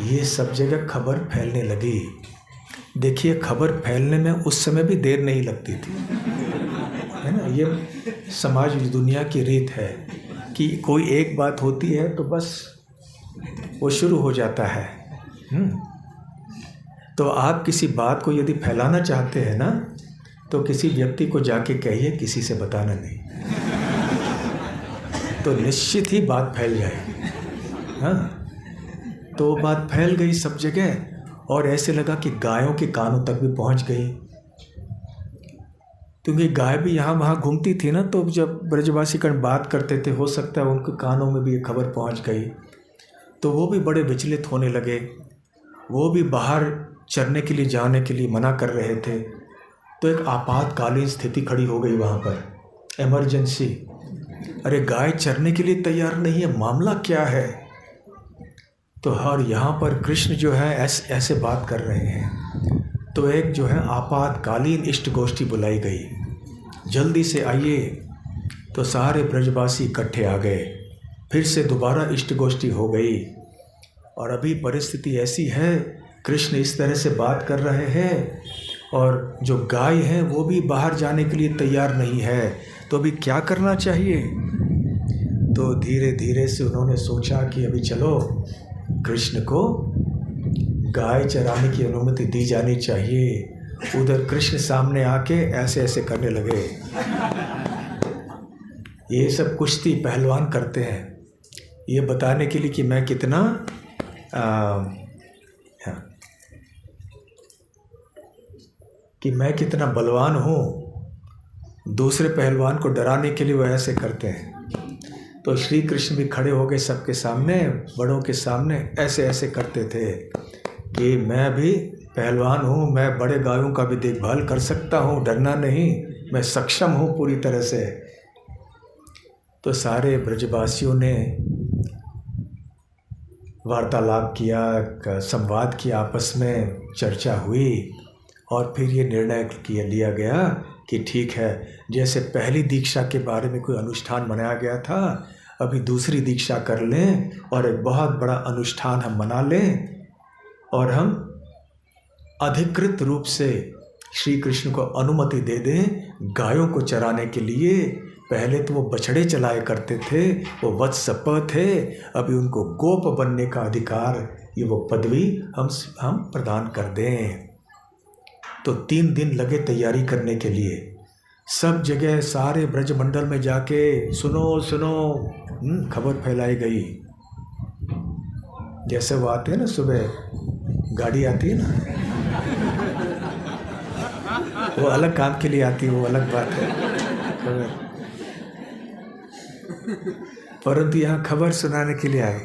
ये सब जगह खबर फैलने लगी। देखिए खबर फैलने में उस समय भी देर नहीं लगती थी, है ना। ये समाज दुनिया की रीत है कि कोई एक बात होती है तो बस वो शुरू हो जाता है। तो आप किसी बात को यदि फैलाना चाहते हैं ना, तो किसी व्यक्ति को जाके कहिए, किसी से बताना नहीं, तो निश्चित ही बात फैल जाएगी। हाँ, तो बात फैल गई सब जगह और ऐसे लगा कि गायों के कानों तक भी पहुंच गई, क्योंकि गाय भी यहाँ वहाँ घूमती थी ना। तो जब ब्रजवासी कण बात करते थे, हो सकता है उनके कानों में भी ये खबर पहुंच गई। तो वो भी बड़े विचलित होने लगे। वो भी बाहर चरने के लिए जाने के लिए मना कर रहे थे। तो एक आपातकालीन स्थिति खड़ी हो गई वहाँ पर, इमरजेंसी। अरे गाय चरने के लिए तैयार नहीं है, मामला क्या है? तो हर यहाँ पर कृष्ण जो है ऐसे बात कर रहे हैं। तो एक जो है आपातकालीन इष्ट गोष्ठी बुलाई गई, जल्दी से आइए। तो सारे ब्रजवासी इकट्ठे आ गए, फिर से दोबारा इष्ट गोष्ठी हो गई। और अभी परिस्थिति ऐसी है, कृष्ण इस तरह से बात कर रहे हैं और जो गाय है वो भी बाहर जाने के लिए तैयार नहीं है। तो अभी क्या करना चाहिए? तो धीरे धीरे से उन्होंने सोचा कि अभी चलो कृष्ण को गाय चराने की अनुमति दी जानी चाहिए। उधर कृष्ण सामने आके ऐसे ऐसे करने लगे। ये सब कुश्ती पहलवान करते हैं, ये बताने के लिए कि मैं कितना कि मैं कितना बलवान हूँ। दूसरे पहलवान को डराने के लिए वो ऐसे करते हैं। तो श्री कृष्ण भी खड़े हो गए सबके सामने, बड़ों के सामने ऐसे ऐसे करते थे कि मैं भी पहलवान हूँ, मैं बड़े गायों का भी देखभाल कर सकता हूँ, डरना नहीं, मैं सक्षम हूँ पूरी तरह से। तो सारे ब्रजवासियों ने वार्तालाप किया, संवाद किया, आपस में चर्चा हुई और फिर ये निर्णय लिया गया कि ठीक है, जैसे पहली दीक्षा के बारे में कोई अनुष्ठान मनाया गया था, अभी दूसरी दीक्षा कर लें और एक बहुत बड़ा अनुष्ठान हम मना लें और हम अधिकृत रूप से श्री कृष्ण को अनुमति दे दें गायों को चराने के लिए। पहले तो वो बछड़े चलाए करते थे, वो वत्सप थे, अभी उनको गोप बनने का अधिकार, ये वो पदवी हम प्रदान कर दें। तो 3 दिन लगे तैयारी करने के लिए। सब जगह सारे ब्रजमंडल में जाके सुनो सुनो खबर फैलाई गई। जैसे वो आते हैं ना, सुबह गाड़ी आती है ना, वो अलग काम के लिए आती है, वो अलग बात है, परंतु यहाँ खबर सुनाने के लिए आए।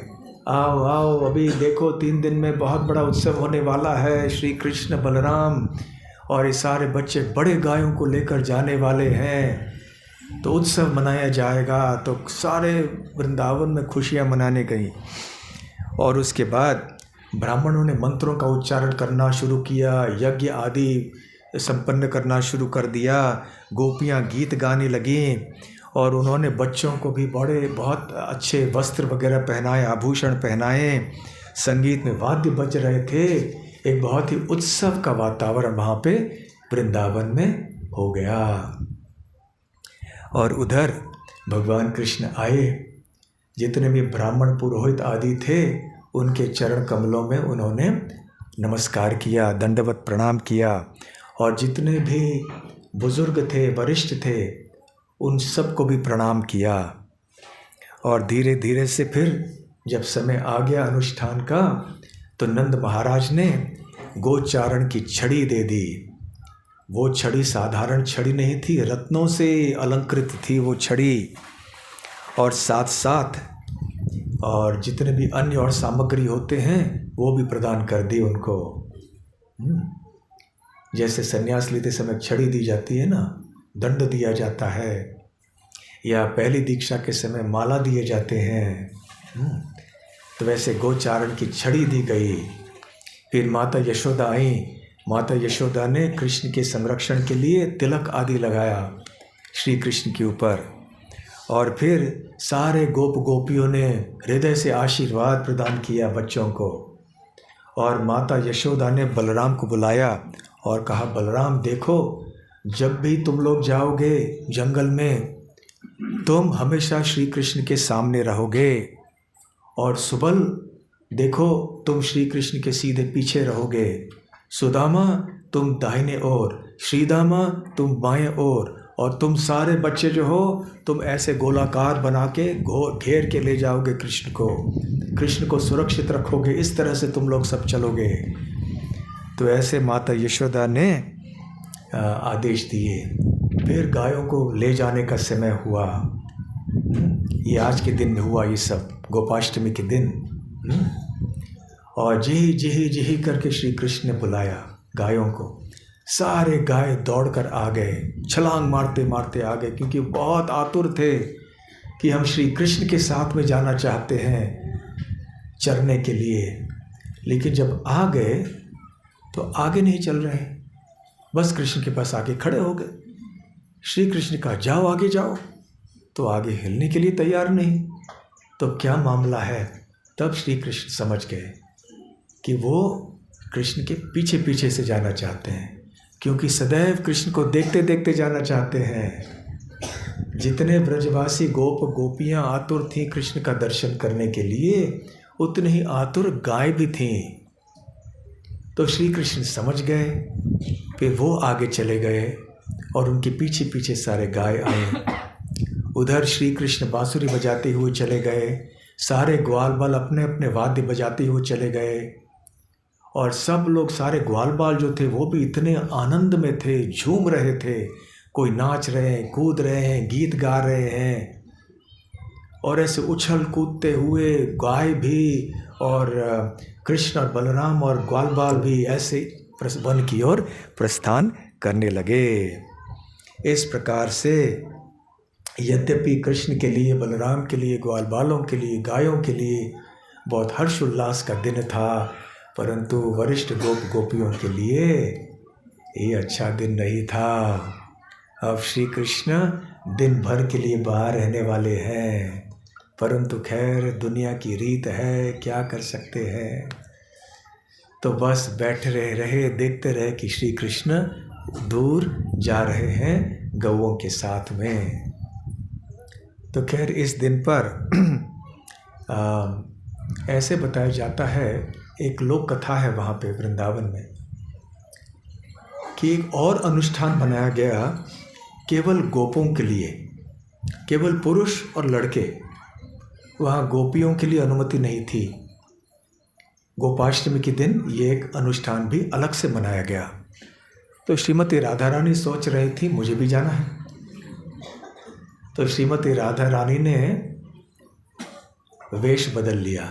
आओ आओ, अभी देखो 3 दिन में बहुत बड़ा उत्सव होने वाला है। श्री कृष्ण बलराम और ये सारे बच्चे बड़े गायों को लेकर जाने वाले हैं, तो उत्सव मनाया जाएगा। तो सारे वृंदावन में खुशियाँ मनाने गई। और उसके बाद ब्राह्मणों ने मंत्रों का उच्चारण करना शुरू किया, यज्ञ आदि संपन्न करना शुरू कर दिया, गोपियाँ गीत गाने लगीं और उन्होंने बच्चों को भी बहुत अच्छे वस्त्र वगैरह पहनाए, आभूषण पहनाए, संगीत में वाद्य बज रहे थे। एक बहुत ही उत्सव का वातावरण वहाँ पे वृंदावन में हो गया। और उधर भगवान कृष्ण आए, जितने भी ब्राह्मण पुरोहित आदि थे उनके चरण कमलों में उन्होंने नमस्कार किया, दंडवत प्रणाम किया। और जितने भी बुजुर्ग थे, वरिष्ठ थे, उन सबको भी प्रणाम किया। और धीरे धीरे से फिर जब समय आ गया अनुष्ठान का, तो नंद महाराज ने गोचारण की छड़ी दे दी। वो छड़ी साधारण छड़ी नहीं थी, रत्नों से अलंकृत थी वो छड़ी। और साथ साथ और जितने भी अन्य और सामग्री होते हैं वो भी प्रदान कर दी उनको। जैसे संन्यास लेते समय छड़ी दी जाती है ना, दंड दिया जाता है, या पहली दीक्षा के समय माला दिए जाते हैं, तो वैसे गोचारण की छड़ी दी गई। फिर माता यशोदा आई। माता यशोदा ने कृष्ण के संरक्षण के लिए तिलक आदि लगाया श्री कृष्ण के ऊपर। और फिर सारे गोप गोपियों ने हृदय से आशीर्वाद प्रदान किया बच्चों को। और माता यशोदा ने बलराम को बुलाया और कहा, बलराम देखो, जब भी तुम लोग जाओगे जंगल में, तुम हमेशा श्री कृष्ण के सामने रहोगे, और सुबल देखो तुम श्री कृष्ण के सीधे पीछे रहोगे। सुदामा तुम दाहिने ओर, श्रीदामा तुम बाएं ओर, और तुम सारे बच्चे जो हो तुम ऐसे गोलाकार बना के घेर के ले जाओगे कृष्ण को सुरक्षित रखोगे। इस तरह से तुम लोग सब चलोगे। तो ऐसे माता यशोदा ने आदेश दिए। फिर गायों को ले जाने का समय हुआ। ये आज के दिन हुआ, ये सब गोपाष्टमी के दिन। और जिही जिही जिही करके श्री कृष्ण ने बुलाया गायों को। सारे गाय दौड़कर आ गए, छलांग मारते मारते आ गए, क्योंकि बहुत आतुर थे कि हम श्री कृष्ण के साथ में जाना चाहते हैं चरने के लिए। लेकिन जब आ गए तो आगे नहीं चल रहे, बस कृष्ण के पास आके खड़े हो गए। श्री कृष्ण का जाओ आगे जाओ, तो आगे हिलने के लिए तैयार नहीं। तो क्या मामला है? तब श्री कृष्ण समझ गए कि वो कृष्ण के पीछे पीछे से जाना चाहते हैं, क्योंकि सदैव कृष्ण को देखते देखते जाना चाहते हैं। जितने ब्रजवासी गोप गोपियाँ आतुर थीं कृष्ण का दर्शन करने के लिए, उतनी ही आतुर गाय भी थीं। तो श्री कृष्ण समझ गए, फिर वो आगे चले गए और उनके पीछे पीछे सारे गाय आए। उधर श्री कृष्ण बांसुरी बजाते हुए चले गए, सारे ग्वाल बाल अपने अपने वाद्य बजाते हुए चले गए। और सब लोग, सारे ग्वाल बाल जो थे वो भी इतने आनंद में थे, झूम रहे थे। कोई नाच रहे हैं, कूद रहे हैं, गीत गा रहे हैं, और ऐसे उछल कूदते हुए गाय भी और कृष्ण और बलराम और ग्वाल बाल भी ऐसे वन की ओर प्रस्थान करने लगे। इस प्रकार से यद्यपि कृष्ण के लिए, बलराम के लिए, ग्वाल बालों के लिए, गायों के लिए बहुत हर्षोल्लास का दिन था, परंतु वरिष्ठ गोप गोपियों के लिए ये अच्छा दिन नहीं था। अब श्री कृष्ण दिन भर के लिए बाहर रहने वाले हैं, परंतु खैर दुनिया की रीत है, क्या कर सकते हैं। तो बस बैठे रहे, देखते रहे कि श्री कृष्ण दूर जा रहे हैं गौओं के साथ में। तो खैर इस दिन पर ऐसे बताया जाता है, एक लोक कथा है वहाँ पे वृंदावन में, कि एक और अनुष्ठान बनाया गया केवल गोपों के लिए, केवल पुरुष और लड़के, वहाँ गोपियों के लिए अनुमति नहीं थी। गोपाष्टमी के दिन ये एक अनुष्ठान भी अलग से मनाया गया। तो श्रीमती राधा रानी सोच रही थी मुझे भी जाना है। तो श्रीमती राधा रानी ने वेश बदल लिया,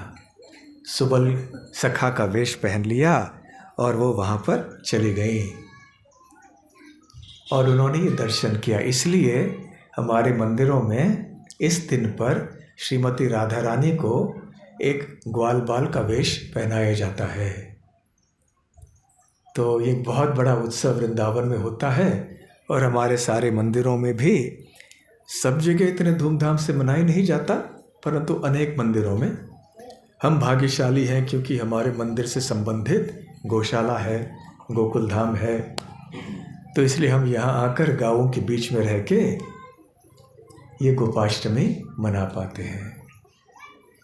सुबल सखा का वेश पहन लिया और वो वहाँ पर चली गई और उन्होंने ये दर्शन किया। इसलिए हमारे मंदिरों में इस दिन पर श्रीमती राधा रानी को एक ग्वाल बाल का वेश पहनाया जाता है। तो ये बहुत बड़ा उत्सव वृंदावन में होता है और हमारे सारे मंदिरों में भी। सब जगह इतने धूमधाम से मनाया नहीं जाता, परंतु अनेक मंदिरों में हम भाग्यशाली हैं, क्योंकि हमारे मंदिर से संबंधित गौशाला है, गोकुल धाम है। तो इसलिए हम यहाँ आकर गाँवों के बीच में रह के ये गोपाष्टमी मना पाते हैं।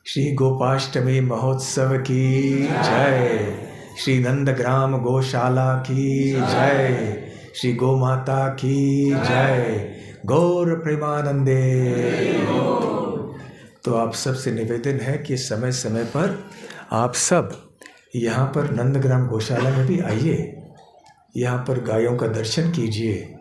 श्री गोपाष्टमी महोत्सव की जय, श्री नंदग्राम गौशाला की जय, श्री गौ माता की जय, गौर प्रेमानंदे। तो आप सब से निवेदन है कि समय समय पर आप सब यहाँ पर नंदग्राम गौशाला में भी आइए, यहाँ पर गायों का दर्शन कीजिए।